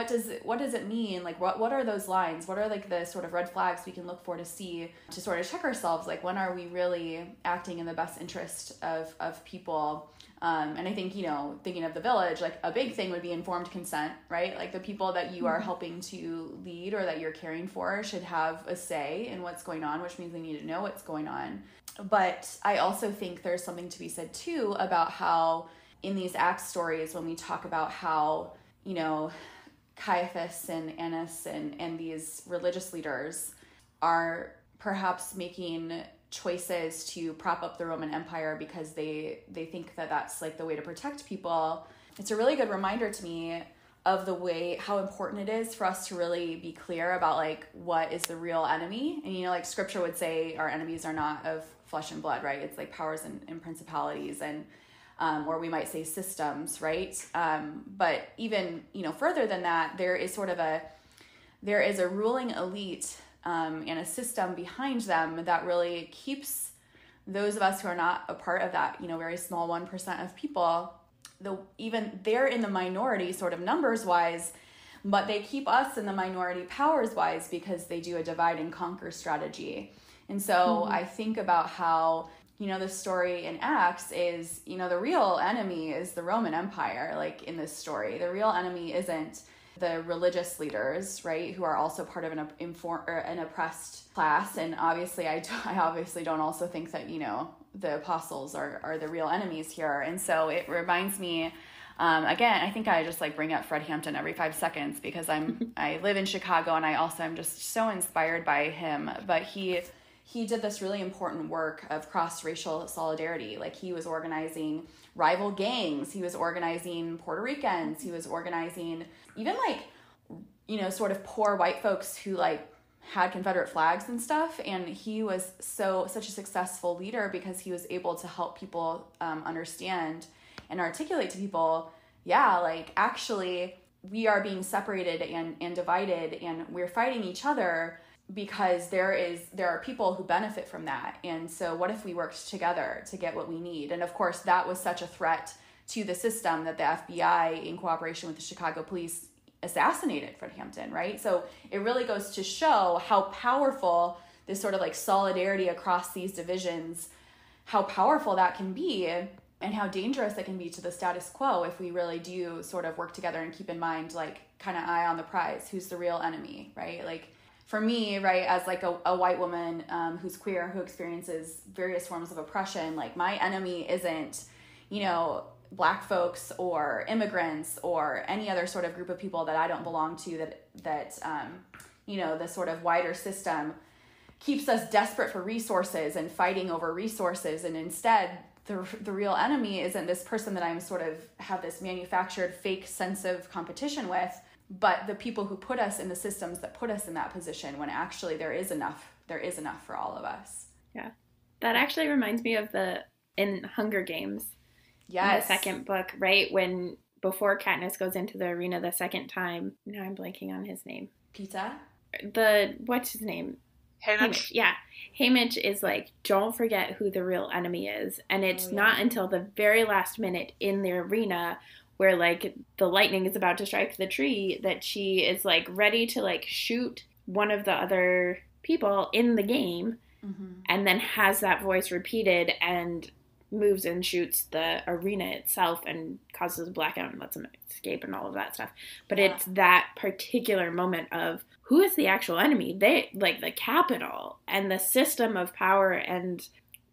does it mean? Like what are those lines? What are like the sort of red flags we can look for to see, to sort of check ourselves? Like when are we really acting in the best interest of people? And I think, you know, thinking of the village, like a big thing would be informed consent, right? Like the people that you are helping to lead or that you're caring for should have a say in what's going on, which means they need to know what's going on. But I also think there's something to be said too about how in these Acts stories, when we talk about how, you know, Caiaphas and Annas and these religious leaders are perhaps making choices to prop up the Roman Empire because they think that that's like the way to protect people. It's a really good reminder to me of the way, how important it is for us to really be clear about like what is the real enemy. And, you know, like scripture would say our enemies are not of flesh and blood, right? It's like powers and principalities and or we might say systems, right? But even, you know, further than that, there is a ruling elite and a system behind them that really keeps those of us who are not a part of that, you know, very small 1% of people, even they're in the minority sort of numbers wise, but they keep us in the minority powers wise because they do a divide and conquer strategy. And so I think about how, you know, the story in Acts is, you know, the real enemy is the Roman Empire. Like in this story, the real enemy isn't the religious leaders, right, who are also part of an oppressed class. And obviously, I obviously don't also think that, you know, the apostles are the real enemies here. And so it reminds me, again, I think I just like bring up Fred Hampton every 5 seconds because I live in Chicago and I also am just so inspired by him. But he did this really important work of cross-racial solidarity. Like he was organizing rival gangs, he was organizing Puerto Ricans, he was organizing even like, you know, sort of poor white folks who like had Confederate flags and stuff. And he was such a successful leader because he was able to help people understand and articulate to people, yeah, like actually we are being separated and divided and we're fighting each other because there are people who benefit from that. And so what if we worked together to get what we need? And of course, that was such a threat to the system that the FBI, in cooperation with the Chicago police, assassinated Fred Hampton, right? So it really goes to show how powerful this sort of like solidarity across these divisions, how powerful that can be and how dangerous it can be to the status quo if we really do sort of work together and keep in mind, like kind of eye on the prize, who's the real enemy, right? Like for me, right, as like a white woman who's queer, who experiences various forms of oppression, like my enemy isn't, you know, Black folks or immigrants or any other sort of group of people that I don't belong to, that you know, the sort of wider system keeps us desperate for resources and fighting over resources. And instead, the real enemy isn't this person that I'm sort of have this manufactured fake sense of competition with, but the people who put us in the systems that put us in that position when actually there is enough for all of us. Yeah. That actually reminds me of in Hunger Games. Yes. In the second book, right? Before Katniss goes into the arena the second time, now I'm blanking on his name. Peeta? What's his name? Haymitch. Yeah. Haymitch is like, don't forget who the real enemy is. And it's not until the very last minute in the arena where like the lightning is about to strike the tree that she is like ready to like shoot one of the other people in the game and then has that voice repeated and moves and shoots the arena itself and causes a blackout and lets them escape and all of that stuff. But it's that particular moment of who is the actual enemy? They like the Capitol and the system of power and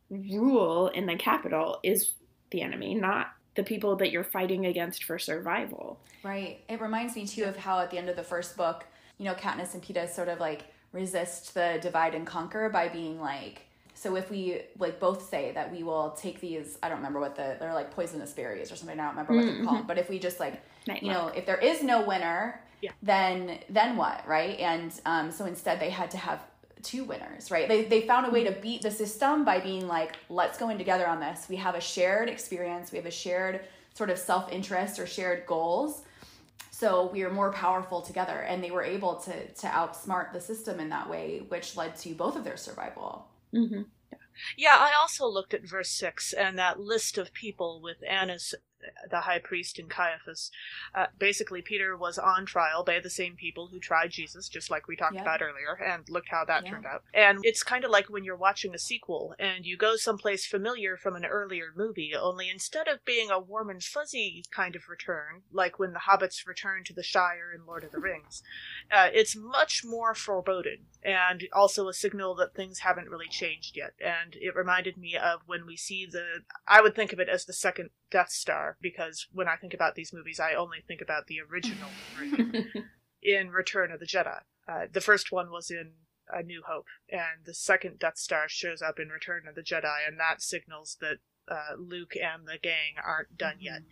rule in the Capitol is the enemy, not the people that you're fighting against for survival. Right. It reminds me too of how at the end of the first book, you know, Katniss and Peeta sort of like resist the divide and conquer by being like So if we like both say that we will take these, I don't remember what they're like poisonous berries or something. I don't remember what they're called. But if we just like, if there is no winner, then what, right? And so instead they had to have two winners, right? They found a way to beat the system by being like, let's go in together on this. We have a shared experience. We have a shared sort of self-interest or shared goals. So we are more powerful together. And they were able to outsmart the system in that way, which led to both of their survival. Mm-hmm. Yeah, I also looked at verse 6 and that list of people with Annas, the high priest, and Caiaphas. Basically, Peter was on trial by the same people who tried Jesus, just like we talked about earlier, and look how that turned out. And it's kind of like when you're watching a sequel and you go someplace familiar from an earlier movie, only instead of being a warm and fuzzy kind of return, like when the hobbits return to the Shire in Lord of the Rings, it's much more foreboding, and also a signal that things haven't really changed yet. And it reminded me of when we see I would think of it as the second Death Star, because when I think about these movies, I only think about the original in Return of the Jedi. The first one was in A New Hope, and the second Death Star shows up in Return of the Jedi, and that signals that Luke and the gang aren't done yet,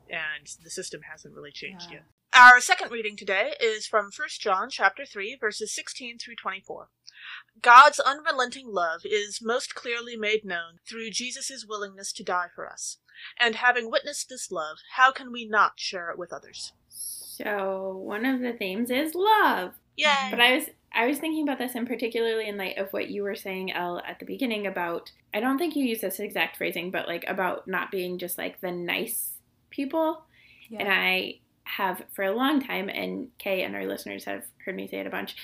and the system hasn't really changed yet. Our second reading today is from 1 John chapter 3, verses 16 through 24. God's unrelenting love is most clearly made known through Jesus' willingness to die for us. And having witnessed this love, how can we not share it with others? So one of the themes is love. Yay! But I was thinking about this, and particularly in light of what you were saying, Elle, at the beginning about, I don't think you use this exact phrasing, but like about not being just like the nice people. Yeah. And I have for a long time, and Kay and our listeners have heard me say it a bunch,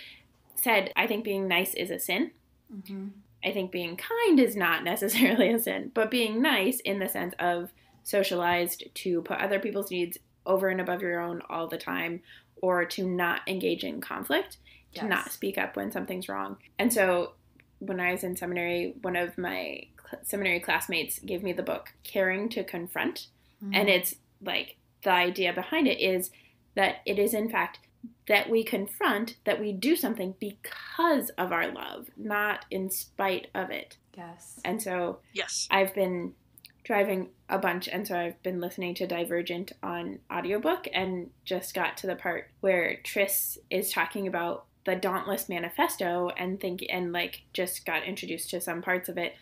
said I think being nice is a sin. Mm-hmm. I think being kind is not necessarily a sin, but being nice in the sense of socialized to put other people's needs over and above your own all the time, or to not engage in conflict, to not speak up when something's wrong. And so when I was in seminary, one of my seminary classmates gave me the book Caring to Confront. Mm-hmm. And it's like the idea behind it is that it is in fact that we confront, that we do something because of our love, not in spite of it. Yes. And so I've been driving a bunch, and so I've been listening to Divergent on audiobook, and just got to the part where Triss is talking about the Dauntless Manifesto and just got introduced to some parts of it.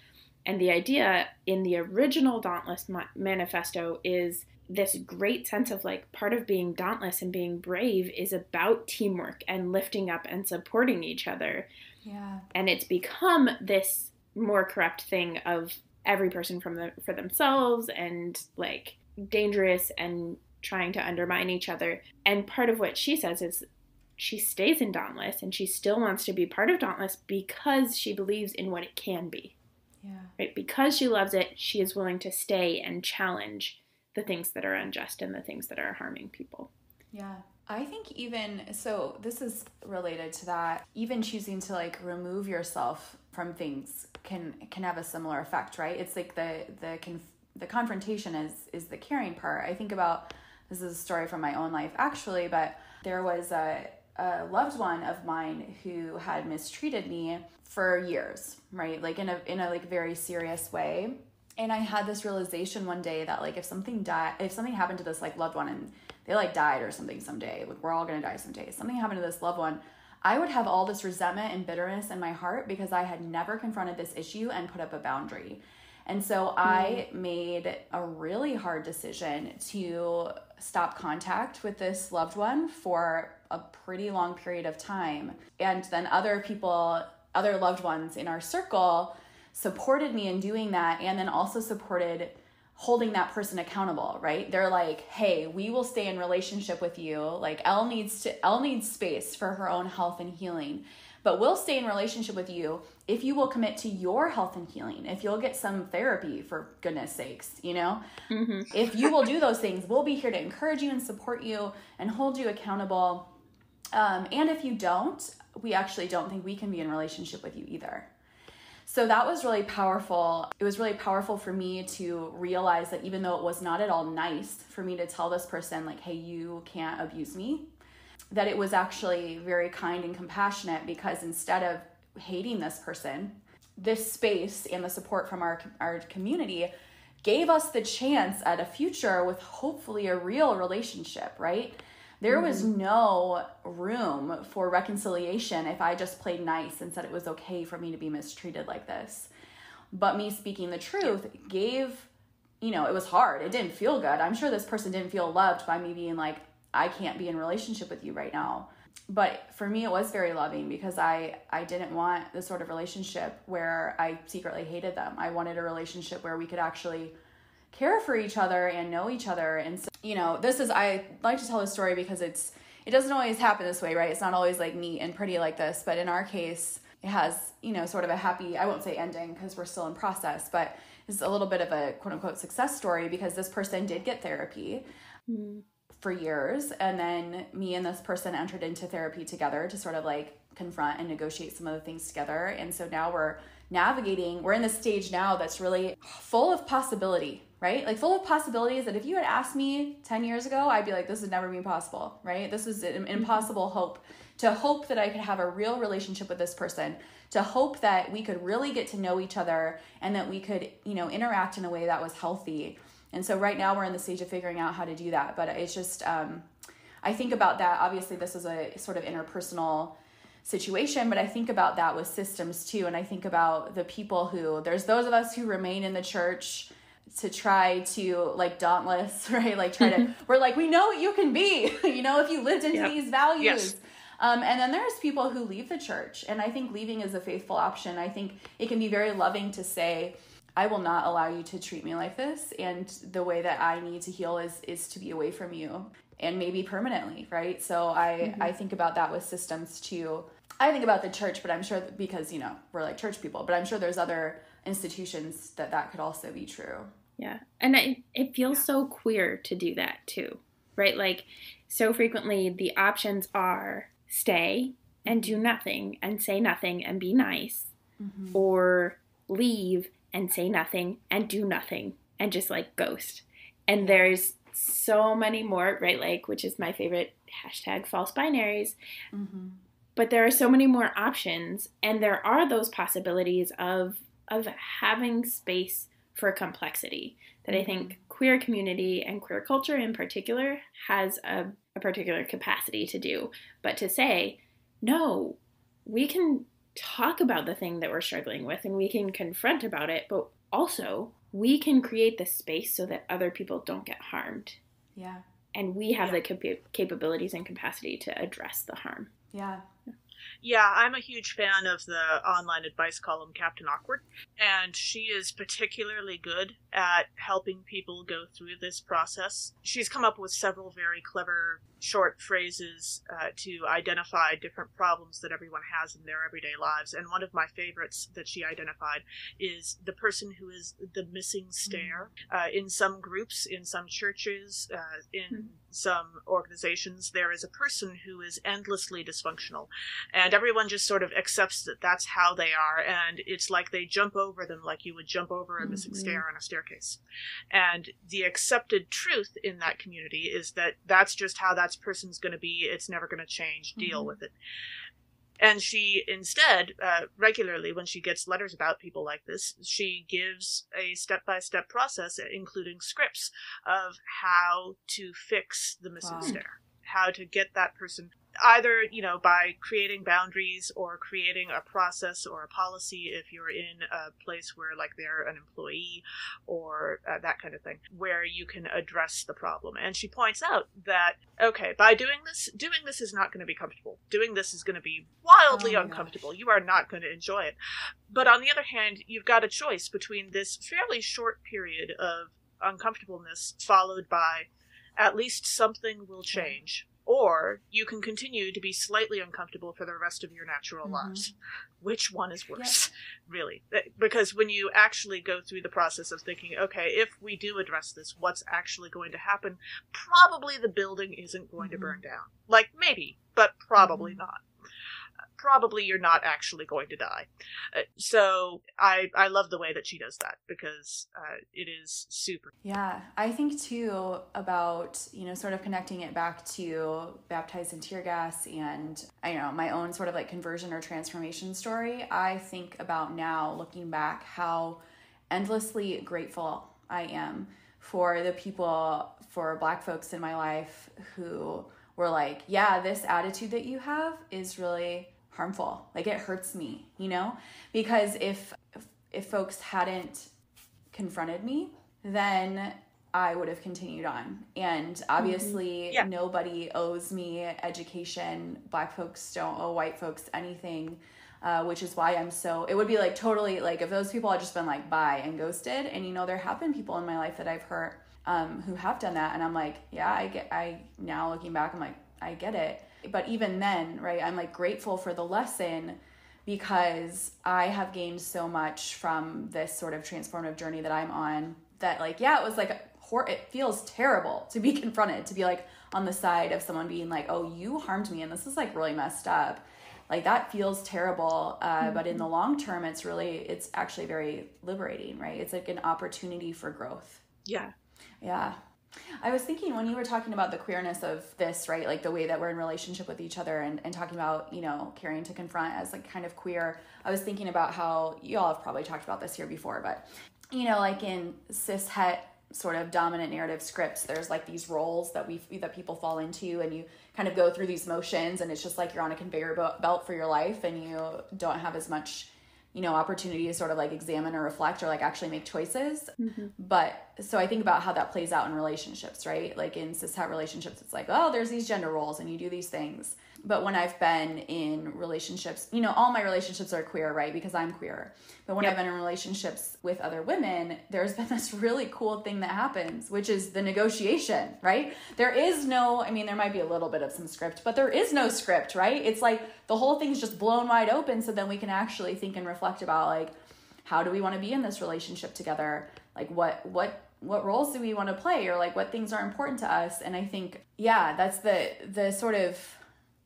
And the idea in the original Dauntless Manifesto is this great sense of like part of being dauntless and being brave is about teamwork and lifting up and supporting each other. Yeah. And it's become this more corrupt thing of every person for themselves and like dangerous and trying to undermine each other. And part of what she says is she stays in Dauntless and she still wants to be part of Dauntless because she believes in what it can be. Yeah. Right? Because she loves it, she is willing to stay and challenge the things that are unjust and the things that are harming people. Yeah. I think so this is related to that. Even choosing to like remove yourself from things can have a similar effect, right? It's like the confrontation is the caring part. I think about, this is a story from my own life actually, but there was a loved one of mine who had mistreated me for years, right? Like in a like very serious way. And I had this realization one day that like if something happened to this like loved one and they like died or something someday, like we're all going to die someday, something happened to this loved one, I would have all this resentment and bitterness in my heart because I had never confronted this issue and put up a boundary. And so I made a really hard decision to stop contact with this loved one for a pretty long period of time. And then other loved ones in our circle supported me in doing that, and then also supported holding that person accountable, right? They're like, hey, we will stay in relationship with you. Like Elle needs space for her own health and healing, but we'll stay in relationship with you if you will commit to your health and healing, if you'll get some therapy, for goodness sakes, you know? Mm-hmm. If you will do those things, we'll be here to encourage you and support you and hold you accountable. And if you don't, we actually don't think we can be in relationship with you either. So that was really powerful. It was really powerful for me to realize that even though it was not at all nice for me to tell this person like, hey, you can't abuse me, that it was actually very kind and compassionate, because instead of hating this person this space and the support from our community gave us the chance at a future with hopefully a real relationship, right? There was no room for reconciliation if I just played nice and said it was okay for me to be mistreated like this. But me speaking the truth gave, it was hard. It didn't feel good. I'm sure this person didn't feel loved by me being like, I can't be in a relationship with you right now. But for me, it was very loving because I didn't want the sort of relationship where I secretly hated them. I wanted a relationship where we could actually care for each other and know each other. And so, I like to tell this story because it doesn't always happen this way, right? It's not always like neat and pretty like this, but in our case, it has, sort of a happy, I won't say ending because we're still in process, but it's a little bit of a quote unquote success story because this person did get therapy for years. And then me and this person entered into therapy together to sort of like confront and negotiate some of the things together. And so now we're in this stage now that's really full of possibility, right? Like full of possibilities that if you had asked me 10 years ago, I'd be like, this would never be possible, right? This was an impossible hope. To hope that I could have a real relationship with this person, to hope that we could really get to know each other and that we could, interact in a way that was healthy. And so right now we're in the stage of figuring out how to do that. But it's just, I think about that. Obviously, this is a sort of interpersonal situation, but I think about that with systems too. And I think about the people there's those of us who remain in the church to try to like dauntless, right? Like we're like, we know what you can be, if you lived into these values. Yes. And then there's people who leave the church. And I think leaving is a faithful option. I think it can be very loving to say, I will not allow you to treat me like this. And the way that I need to heal is to be away from you and maybe permanently, right? So I think about that with systems too. I think about the church, but I'm sure because, we're like church people, but I'm sure there's other institutions that could also be true. Yeah. And it feels so queer to do that too, right? Like so frequently the options are stay and do nothing and say nothing and be nice, or leave and say nothing and do nothing and just like ghost. And there's so many more, right? Like, which is my favorite hashtag, false binaries. But there are so many more options, and there are those possibilities of having space for complexity that I think queer community and queer culture in particular has a particular capacity to do. But to say, no, we can talk about the thing that we're struggling with and we can confront about it, but also we can create the space so that other people don't get harmed. Yeah. And we have the capabilities and capacity to address the harm. Yeah. Yeah, I'm a huge fan of the online advice column Captain Awkward, and she is particularly good at helping people go through this process. She's come up with several very clever short phrases to identify different problems that everyone has in their everyday lives, and one of my favorites that she identified is the person who is the missing stare. In some groups, in some churches, in some organizations, there is a person who is endlessly dysfunctional, and everyone just sort of accepts that that's how they are, and it's like they jump over them like you would jump over a missing stair on a staircase. And the accepted truth in that community is that that's just how that person's going to be. It's never going to change. Deal with it. And she instead, regularly, when she gets letters about people like this, she gives a step-by-step process, including scripts of how to fix the missing stare, how to get that person either, by creating boundaries or creating a process or a policy if you're in a place where, like, they're an employee or that kind of thing, where you can address the problem. And she points out that, okay, by doing this is not going to be comfortable. Doing this is going to be wildly uncomfortable. Gosh. You are not going to enjoy it. But on the other hand, you've got a choice between this fairly short period of uncomfortableness followed by at least something will change. Or you can continue to be slightly uncomfortable for the rest of your natural lives. Which one is worse, really? Because when you actually go through the process of thinking, okay, if we do address this, what's actually going to happen? Probably the building isn't going to burn down. Like, maybe, but probably not. probably you're not actually going to die. So I love the way that she does that, because it is super. Yeah, I think too about, sort of connecting it back to Baptized in Tear Gas and, my own sort of like conversion or transformation story. I think about now, looking back, how endlessly grateful I am for the people, for Black folks in my life who were like, yeah, this attitude that you have is really harmful. Like, it hurts me, because if folks hadn't confronted me, then I would have continued on. And obviously nobody owes me education. Black folks don't owe white folks anything, which is why it would be like totally like if those people had just been like bye and ghosted. And there have been people in my life that I've hurt who have done that. And I'm like, yeah, now looking back, I'm like, I get it. But even then, right, I'm like grateful for the lesson, because I have gained so much from this sort of transformative journey that I'm on, that like, yeah, it was like it feels terrible to be confronted, to be like on the side of someone being like, oh, you harmed me and this is like really messed up. Like, that feels terrible. But in the long term, it's actually very liberating, right? It's like an opportunity for growth. Yeah. Yeah. I was thinking when you were talking about the queerness of this, right? Like the way that we're in relationship with each other and talking about, caring to confront as like kind of queer. I was thinking about how you all have probably talked about this here before, but, like in cis het sort of dominant narrative scripts, there's like these roles that people fall into, and you kind of go through these motions, and it's just like you're on a conveyor belt for your life, and you don't have as much opportunity to sort of like examine or reflect or like actually make choices. But so I think about how that plays out in relationships, right? Like in cishet relationships, it's like, oh, there's these gender roles and you do these things. But when I've been in relationships, all my relationships are queer, right? Because I'm queer. But when I've been in relationships with other women, there's been this really cool thing that happens, which is the negotiation, right? There is no, there might be a little bit of some script, but there is no script, right? It's like the whole thing's just blown wide open. So then we can actually think and reflect about like, how do we want to be in this relationship together? Like what roles do we want to play, or like what things are important to us? And I think, that's the sort of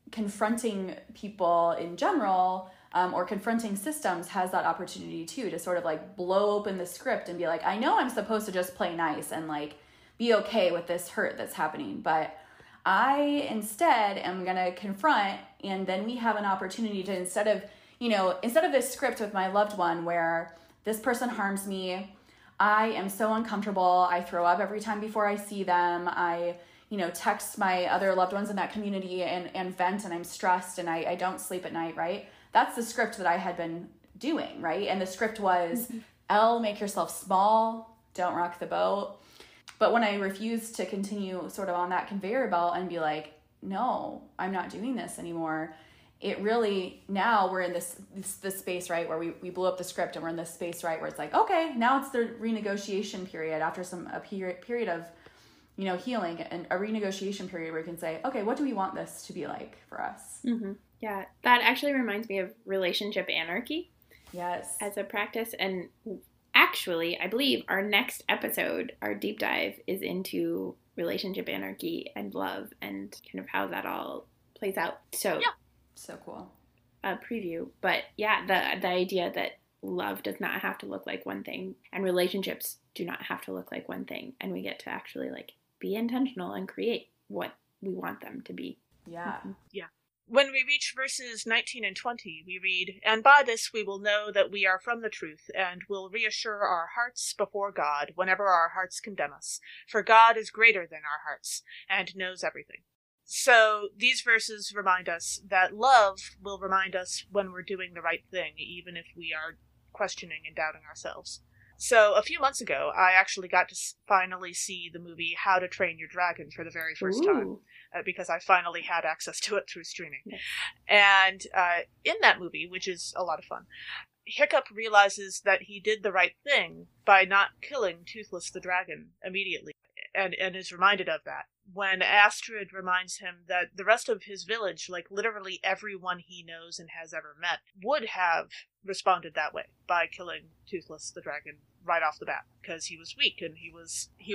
confronting people in general, or confronting systems, has that opportunity too, to sort of like blow open the script and be like, I know I'm supposed to just play nice and like be okay with this hurt that's happening, but I instead am going to confront. And then we have an opportunity to, instead of this script with my loved one where this person harms me, I am so uncomfortable, I throw up every time before I see them, I text my other loved ones in that community and vent, and I'm stressed and I don't sleep at night, right? That's the script that I had been doing, right? And the script was, L, make yourself small, don't rock the boat. But when I refused to continue sort of on that conveyor belt and be like, no, I'm not doing this anymore, it really, now we're in this space, right, where we blew up the script, and we're in this space, right, where it's like, okay, now it's the renegotiation period after a period of healing, and a renegotiation period where you can say, okay, what do we want this to be like for us? Yeah, that actually reminds me of relationship anarchy. Yes. As a practice. And actually, I believe our next episode, our deep dive, is into relationship anarchy and love and kind of how that all plays out. So, so cool. A preview. But yeah, the idea that love does not have to look like one thing, and relationships do not have to look like one thing, and we get to actually like be intentional and create what we want them to be. Yeah. Yeah. When we reach verses 19 and 20, we read, "And by this we will know that we are from the truth, and will reassure our hearts before God whenever our hearts condemn us. For God is greater than our hearts, and knows everything." So these verses remind us that love will remind us when we're doing the right thing, even if we are questioning and doubting ourselves. So a few months ago, I actually got to finally see the movie How to Train Your Dragon for the very first time, because I finally had access to it through streaming. Yes. And in that movie, which is a lot of fun, Hiccup realizes that he did the right thing by not killing Toothless the dragon immediately, and is reminded of that when Astrid reminds him that the rest of his village, like literally everyone he knows and has ever met, would have responded that way by killing Toothless the dragon right off the bat, because he was weak and he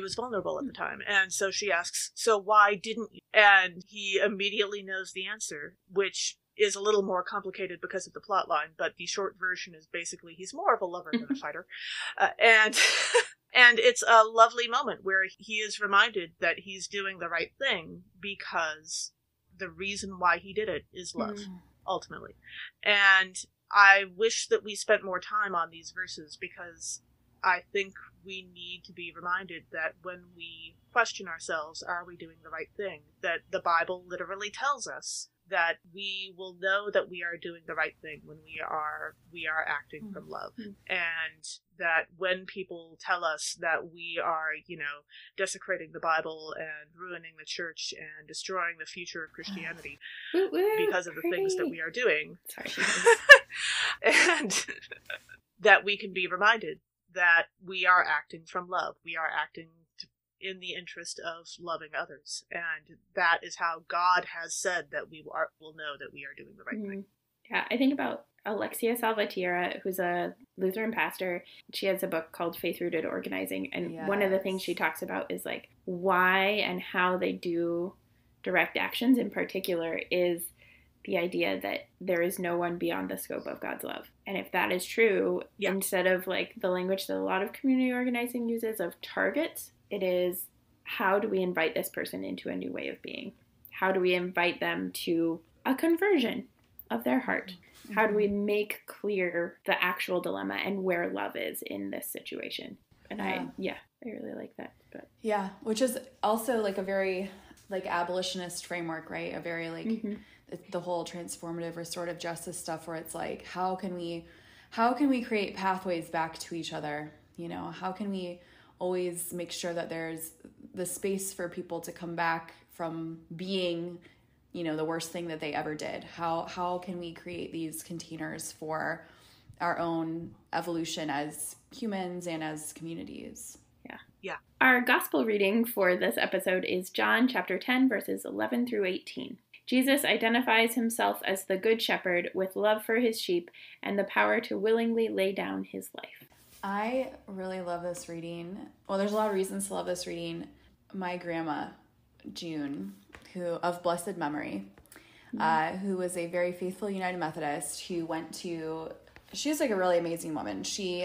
was vulnerable at the time. And so she asks, so why didn't you? And he immediately knows the answer, which is a little more complicated because of the plot line, but the short version is basically he's more of a lover than a fighter. And and it's a lovely moment where he is reminded that he's doing the right thing because the reason why he did it is love, ultimately. And I wish that we spent more time on these verses because I think we need to be reminded that when we question ourselves, are we doing the right thing? That the Bible literally tells us that we will know that we are doing the right thing when we are acting from love. And that when people tell us that we are, desecrating the Bible and ruining the church and destroying the future of Christianity because of the things that we are doing, and that we can be reminded that we are acting from love. We are acting in the interest of loving others. And that is how God has said that we will know that we are doing the right thing. Yeah, I think about Alexia Salvatierra, who's a Lutheran pastor. She has a book called Faith-Rooted Organizing. And one of the things she talks about is like why and how they do direct actions in particular is the idea that there is no one beyond the scope of God's love. And if that is true, instead of like the language that a lot of community organizing uses of targets, it is how do we invite this person into a new way of being? How do we invite them to a conversion of their heart? How do we make clear the actual dilemma and where love is in this situation? And I really like that. But. Yeah, which is also like a very like abolitionist framework, right? A very like the whole transformative restorative justice stuff where it's like how can we create pathways back to each other? How can we always make sure that there's the space for people to come back from being, the worst thing that they ever did? How can we create these containers for our own evolution as humans and as communities? Yeah. Our gospel reading for this episode is John chapter 10, verses 11 through 18. Jesus identifies himself as the good shepherd with love for his sheep and the power to willingly lay down his life. I really love this reading. Well, there's a lot of reasons to love this reading. My grandma, June, who of blessed memory, who was a very faithful United Methodist, she was like a really amazing woman. She,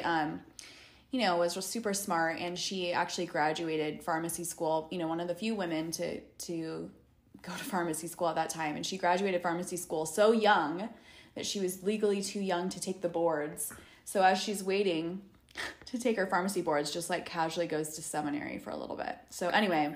was just super smart, and she actually graduated pharmacy school, one of the few women to go to pharmacy school at that time. And she graduated pharmacy school so young that she was legally too young to take the boards. So as she's waiting to take her pharmacy boards, just like casually goes to seminary for a little bit. So anyway,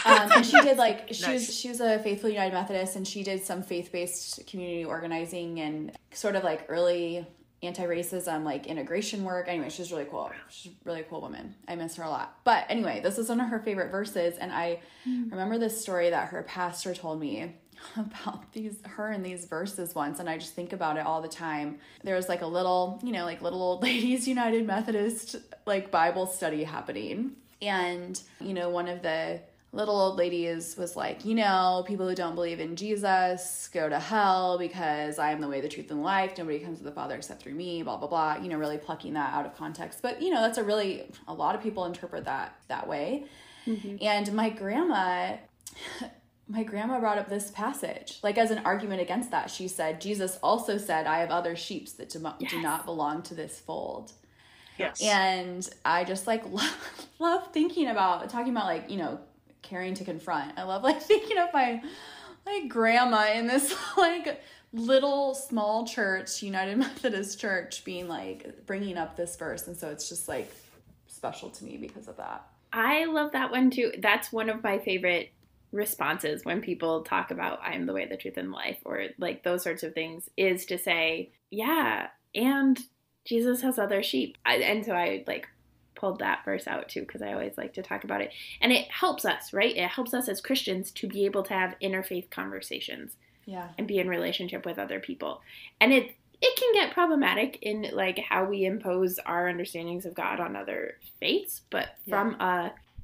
and she did like, she was a faithful United Methodist, and she did some faith-based community organizing and sort of like early anti-racism, like integration work. Anyway, she's really cool. She's a really cool woman. I miss her a lot. But anyway, this is one of her favorite verses. And I remember this story that her pastor told me about her and these verses once, and I just think about it all the time. There was like a little, like little old ladies United Methodist like Bible study happening, and one of the little old ladies was like, people who don't believe in Jesus go to hell because I am the way, the truth, and the life. Nobody comes to the Father except through me, blah, blah, blah, really plucking that out of context. But, that's a lot of people interpret that way. And my grandma brought up this passage, like as an argument against that. She said, Jesus also said, I have other sheep that do not belong to this fold. Yes. And I just like love talking about like, caring to confront. I love like thinking of my like grandma in this like little small church, United Methodist church, being like bringing up this verse. And so it's just like special to me because of that. I love that one too. That's one of my favorite responses when people talk about I am the way, the truth, and the life, or like those sorts of things, is to say, yeah, and Jesus has other sheep. And so I like pulled that verse out too, because I always like to talk about it. And it helps us, right? It helps us as Christians to be able to have interfaith conversations. Yeah. And be in relationship with other people. And it can get problematic in like how we impose our understandings of God on other faiths, but from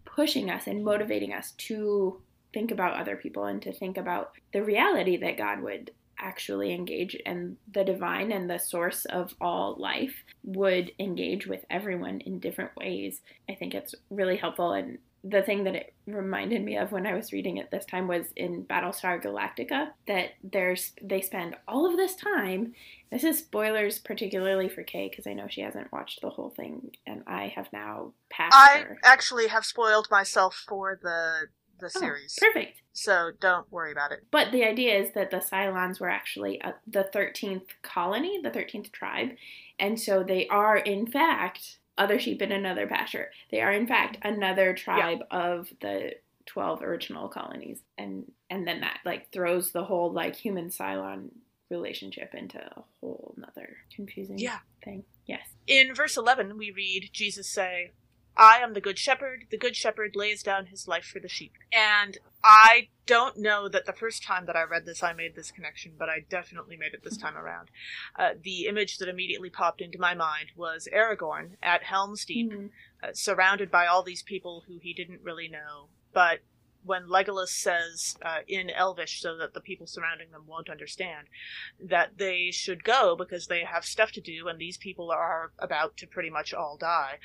pushing us and motivating us to think about other people and to think about the reality that God would actually engage, and the divine and the source of all life would engage with everyone in different ways. I think it's really helpful. And the thing that it reminded me of when I was reading it this time was in Battlestar Galactica, that they spend all of this time. This is spoilers particularly for Kay, because I know she hasn't watched the whole thing, and I have now passed her. I actually have spoiled myself for the series. Perfect. So don't worry about it. But the idea is that the Cylons were actually the 13th colony, the 13th tribe, and so they are, in fact, other sheep in another pasture. They are, in fact, another tribe of the 12 original colonies. And then that, like, throws the whole, like, human-Cylon relationship into a whole nother confusing thing. Yes. In verse 11, we read Jesus say, I am the good shepherd lays down his life for the sheep. And I don't know that the first time that I read this I made this connection, but I definitely made it this time around. The image that immediately popped into my mind was Aragorn at Helm's Deep, surrounded by all these people who he didn't really know, but when Legolas says in Elvish, so that the people surrounding them won't understand, that they should go because they have stuff to do and these people are about to pretty much all die,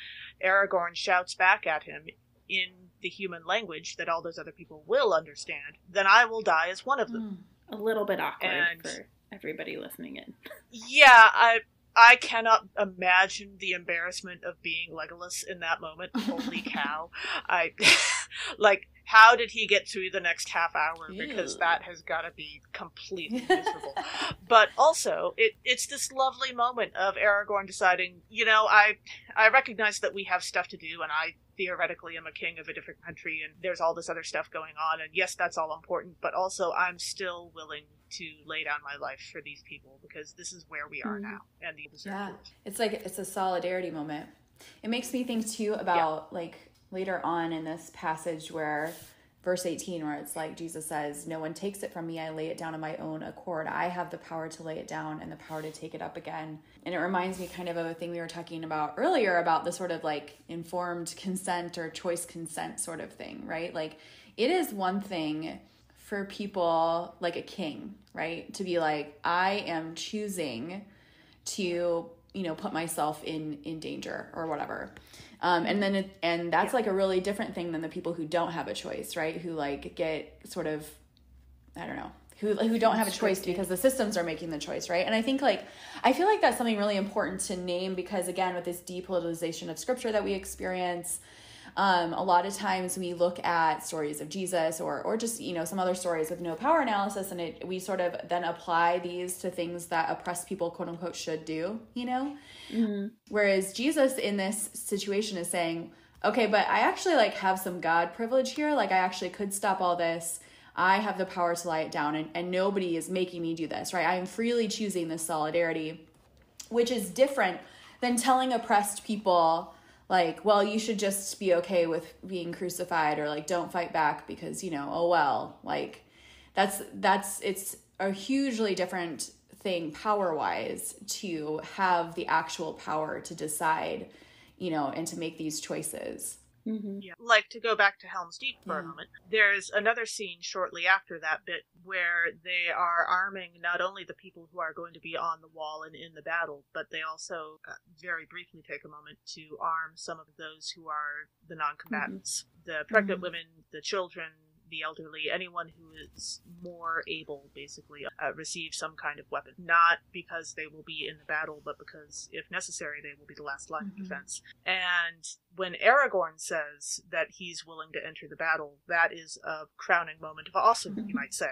Aragorn shouts back at him in the human language that all those other people will understand, then I will die as one of them. A little bit awkward for everybody listening in. Yeah, I cannot imagine the embarrassment of being Legolas in that moment. Holy cow. How did he get through the next half hour? Because that has got to be completely miserable. But also, it's this lovely moment of Aragorn deciding, I recognize that we have stuff to do, and I theoretically am a king of a different country, and there's all this other stuff going on, and yes, that's all important, but also I'm still willing to lay down my life for these people, because this is where we are now, and the it's a solidarity moment. It makes me think too about later on in this passage where verse 18, where it's like Jesus says, no one takes it from me, I lay it down on my own accord. I have the power to lay it down and the power to take it up again. And it reminds me kind of a thing we were talking about earlier about the sort of like informed consent or choice consent sort of thing, right? Like, it is one thing for people like a king, right, to be like, I am choosing to put myself in danger or whatever, and that's like a really different thing than the people who don't have a choice, right, who like get sort of, I don't know, who don't have a choice because the systems are making the choice, right? And I think I feel like that's something really important to name, because again, with this depoliticization of scripture that we experience, a lot of times we look at stories of Jesus or just, some other stories with no power analysis, and we sort of then apply these to things that oppressed people, quote unquote, should do, Whereas Jesus in this situation is saying, okay, but I actually have some God privilege here. I actually could stop all this. I have the power to lie it down, and nobody is making me do this, right? I am freely choosing this solidarity, which is different than telling oppressed people, well, you should just be okay with being crucified, or don't fight back because, oh, well, it's a hugely different thing power-wise to have the actual power to decide, and to make these choices. Mm-hmm. Yeah. To go back to Helm's Deep for a moment, there's another scene shortly after that bit where they are arming not only the people who are going to be on the wall and in the battle, but they also very briefly take a moment to arm some of those who are the non-combatants, the pregnant women, the children, the elderly, anyone who is more able, basically, receive some kind of weapon. Not because they will be in the battle, but because, if necessary, they will be the last line of defense. And when Aragorn says that he's willing to enter the battle, that is a crowning moment of awesome, you might say,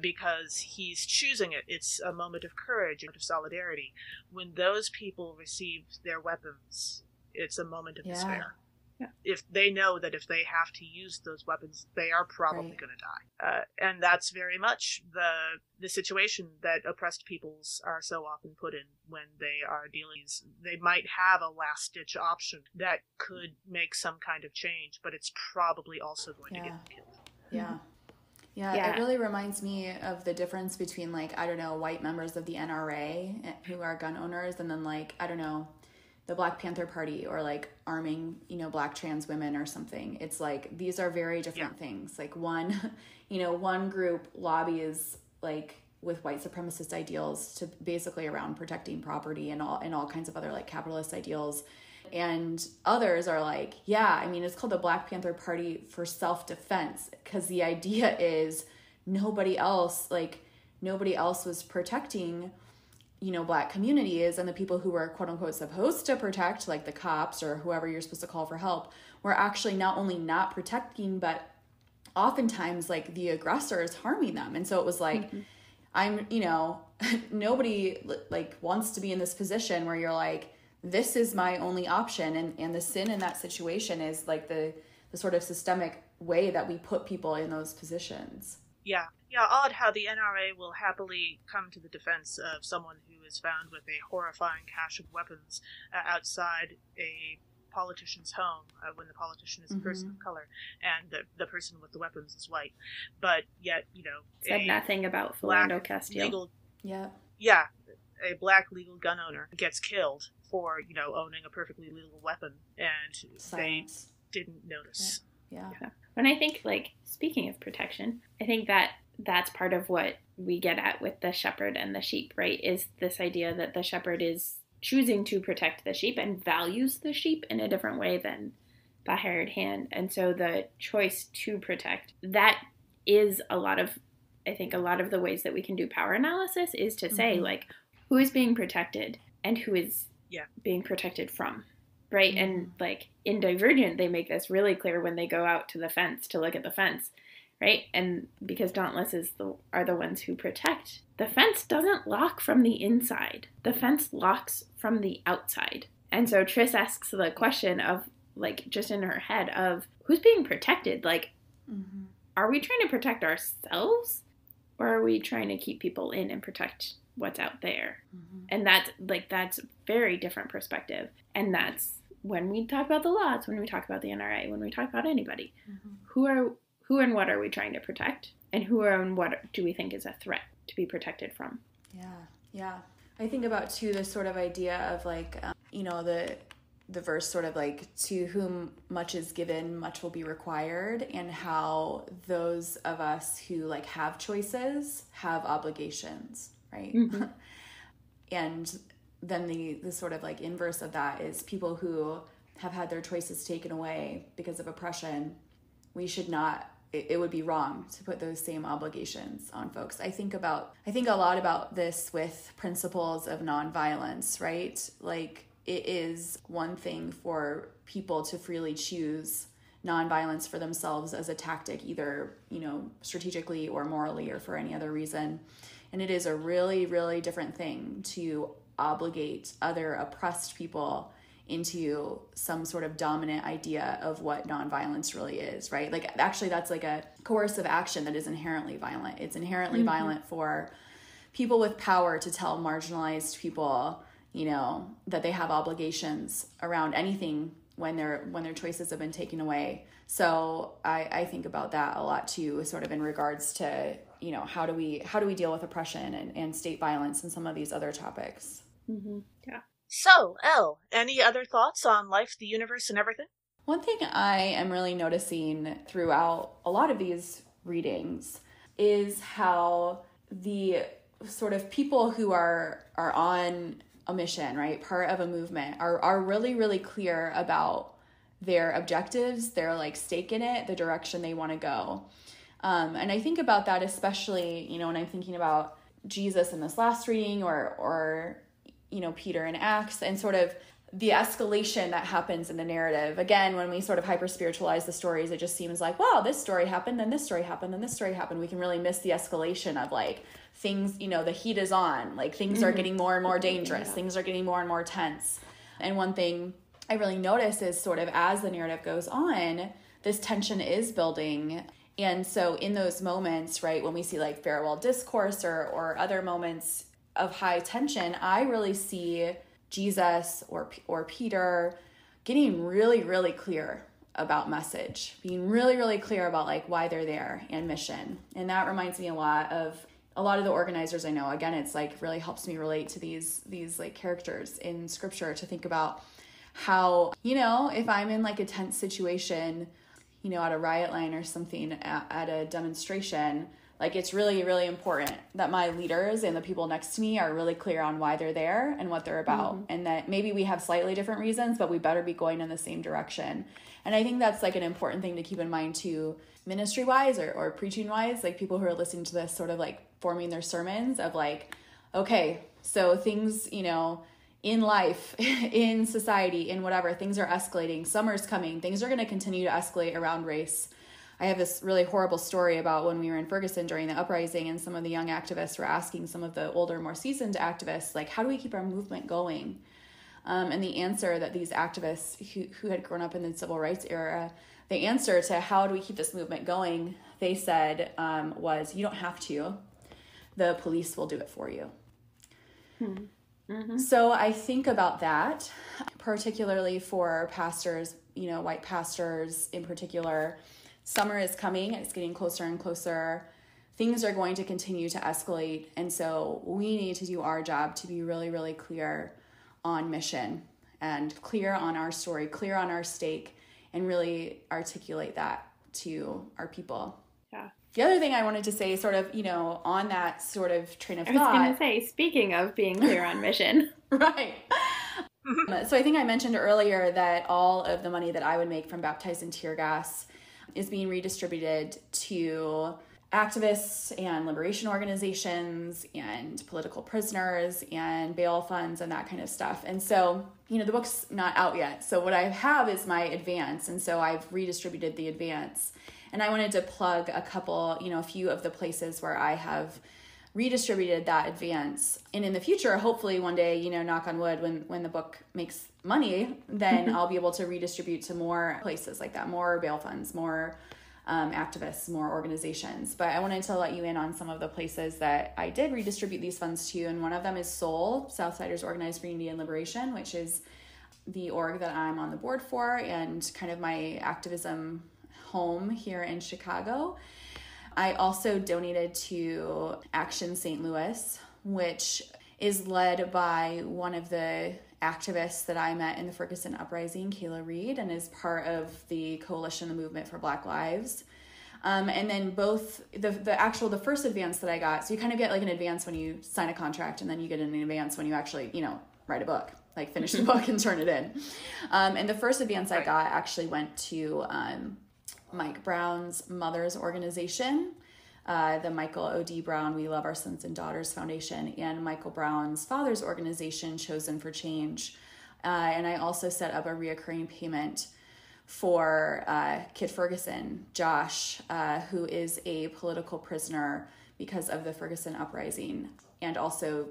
because he's choosing it. It's a moment of courage, a moment of solidarity. When those people receive their weapons, it's a moment of despair. Yeah. If they know that if they have to use those weapons, they are probably going to die. And that's very much the situation that oppressed peoples are so often put in when they are dealing. They might have a last-ditch option that could make some kind of change, but it's probably also going to get them killed. Yeah, it really reminds me of the difference between, white members of the NRA who are gun owners, and then, the Black Panther Party, or arming, Black trans women or something. It's these are very different things. One group lobbies with white supremacist ideals to basically around protecting property and all kinds of other like capitalist ideals. And others are like, yeah, I mean, it's called the Black Panther Party for self-defense, because the idea is nobody else was protecting, you know, Black communities, and the people who were quote unquote supposed to protect, like the cops or whoever you're supposed to call for help, were actually not only not protecting, but oftentimes like the aggressor is harming them. And so it was like, I'm, you know, nobody like wants to be in this position where you're like, this is my only option. And the sin in that situation is like the sort of systemic way that we put people in those positions. Yeah, odd how the NRA will happily come to the defense of someone who is found with a horrifying cache of weapons outside a politician's home when the politician is a person of color and the person with the weapons is white. But yet, you know... Said nothing about Philando Castile. A black legal gun owner gets killed for, you know, owning a perfectly legal weapon, and they didn't notice. Yeah. And I think, like, speaking of protection, I think that that's part of what we get at with the shepherd and the sheep, right? Is this idea that the shepherd is choosing to protect the sheep and values the sheep in a different way than the hired hand. And so the choice to protect, that is a lot of the ways that we can do power analysis is to say, like, who is being protected and who is being protected from. Right. And like in Divergent, they make this really clear when they go out to the fence to look at the fence. Right. And because Dauntless are the ones who protect, the fence doesn't lock from the inside. The fence locks from the outside. And so Triss asks the question of, like, just in her head of who's being protected? Like, are we trying to protect ourselves, or are we trying to keep people in and protect what's out there? And that's very different perspective. And that's when we talk about the law, it's when we talk about the NRA, when we talk about anybody. Who and what are we trying to protect? And who and what do we think is a threat to be protected from? Yeah. I think about, too, this sort of idea of, like, you know, the verse sort of like, to whom much is given, much will be required, and how those of us who, like, have choices have obligations, right? And then the sort of like inverse of that is people who have had their choices taken away because of oppression. We should not, it would be wrong to put those same obligations on folks. I think a lot about this with principles of nonviolence, right? Like, it is one thing for people to freely choose nonviolence for themselves as a tactic, either, you know, strategically or morally or for any other reason. And it is a really, really different thing to obligate other oppressed people into some sort of dominant idea of what nonviolence really is, right? Like, actually, that's like a coercive action that is inherently violent. It's inherently violent for people with power to tell marginalized people, you know, that they have obligations around anything when their choices have been taken away. So I think about that a lot too, sort of in regards to, you know, how do we deal with oppression and state violence and some of these other topics. Yeah. So, Elle, any other thoughts on life, the universe, and everything? One thing I am really noticing throughout a lot of these readings is how the sort of people who are on a mission, right, part of a movement, are really, really clear about their objectives, their like stake in it, the direction they want to go. And I think about that especially, you know, when I'm thinking about Jesus in this last reading or you know, Peter in Acts, and sort of the escalation that happens in the narrative. Again, when we sort of hyper-spiritualize the stories, it just seems like, wow, this story happened, then this story happened, then this story happened. We can really miss the escalation of, like, things, you know, the heat is on. Like, things are getting more and more dangerous. Things are getting more and more tense. And one thing I really notice is sort of as the narrative goes on, this tension is building. And so in those moments, right, when we see, like, farewell discourse or other moments of high tension, I really see Jesus or Peter getting really, really clear about message, being really, really clear about, like, why they're there and mission. And that reminds me a lot of the organizers I know. Again, it's like really helps me relate to these like characters in scripture, to think about how, you know, if I'm in like a tense situation, you know, at a riot line or something, at a demonstration, Like, it's really, really important that my leaders and the people next to me are really clear on why they're there and what they're about. And that maybe we have slightly different reasons, but we better be going in the same direction. And I think that's like an important thing to keep in mind too, ministry wise or preaching wise, like people who are listening to this sort of like forming their sermons of like, okay, so things, you know, in life, in society, in whatever, things are escalating. Summer's coming. Things are going to continue to escalate around race. I have this really horrible story about when we were in Ferguson during the uprising, and some of the young activists were asking some of the older, more seasoned activists, like, how do we keep our movement going? And the answer that these activists who had grown up in the civil rights era, the answer to how do we keep this movement going, they said, was, you don't have to. The police will do it for you. Mm-hmm. So I think about that, particularly for pastors, you know, white pastors in particular. Summer is coming. It's getting closer and closer. Things are going to continue to escalate. And so we need to do our job to be really, really clear on mission and clear on our story, clear on our stake, and really articulate that to our people. Yeah. The other thing I wanted to say, sort of, you know, on that sort of train of thought. I was going to say, speaking of being clear on mission. Right. So I think I mentioned earlier that all of the money that I would make from Baptized in Tear Gas is being redistributed to activists and liberation organizations and political prisoners and bail funds and that kind of stuff. And so, you know, the book's not out yet. So what I have is my advance. And so I've redistributed the advance. And I wanted to plug a couple, you know, a few of the places where I have redistributed that advance. And in the future, hopefully one day, you know, knock on wood, when the book makes money, then I'll be able to redistribute to more places like that, more bail funds, more activists, more organizations. But I wanted to let you in on some of the places that I did redistribute these funds to. And one of them is SOUL, Southsiders Organized for Unity and Liberation, which is the org that I'm on the board for and kind of my activism home here in Chicago. I also donated to Action St. Louis, which is led by one of the activists that I met in the Ferguson uprising, Kayla Reed, and is part of the Coalition, the Movement for Black Lives. And then both the first advance that I got, so you kind of get like an advance when you sign a contract, and then you get an advance when you actually, you know, write a book, like finish the book and turn it in. And the first advance I got actually went to Mike Brown's mother's organization, the Michael O.D. Brown We Love Our Sons and Daughters Foundation, and Michael Brown's father's organization, Chosen for Change. And I also set up a reoccurring payment for Kid Ferguson, Josh, who is a political prisoner because of the Ferguson uprising, and also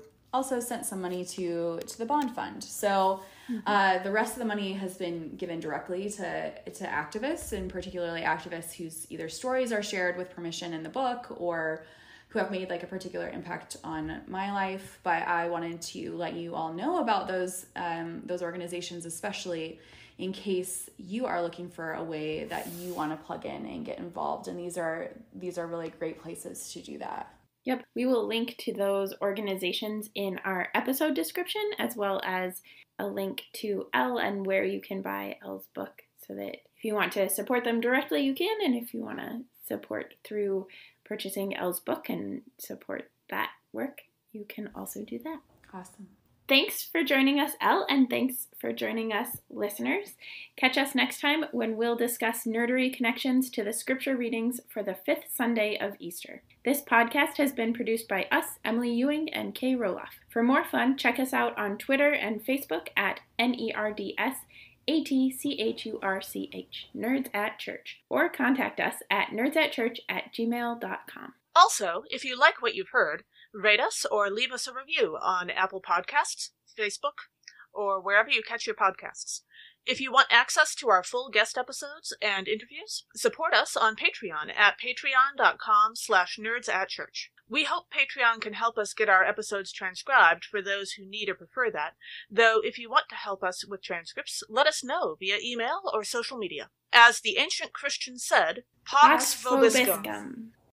sent some money to the bond fund. So the rest of the money has been given directly to activists, and particularly activists whose either stories are shared with permission in the book or who have made like a particular impact on my life. But I wanted to let you all know about those organizations, especially in case you are looking for a way that you want to plug in and get involved. And these are really great places to do that. Yep, we will link to those organizations in our episode description, as well as a link to Elle and where you can buy Elle's book, so that if you want to support them directly, you can, and if you want to support through purchasing Elle's book and support that work, you can also do that. Awesome. Thanks for joining us, Elle, and thanks for joining us, listeners. Catch us next time when we'll discuss nerdery connections to the scripture readings for the 5th Sunday of Easter. This podcast has been produced by us, Emily Ewing and Kay Roloff. For more fun, check us out on Twitter and Facebook at NERDSATCHURCH, Nerds at Church, or contact us at nerdsatchurch@gmail.com. Also, if you like what you've heard, rate us or leave us a review on Apple Podcasts, Facebook, or wherever you catch your podcasts. If you want access to our full guest episodes and interviews, support us on Patreon at patreon.com/nerdsatchurch. We hope Patreon can help us get our episodes transcribed for those who need or prefer that, though if you want to help us with transcripts, let us know via email or social media. As the ancient Christians said, Pax Vobiscum.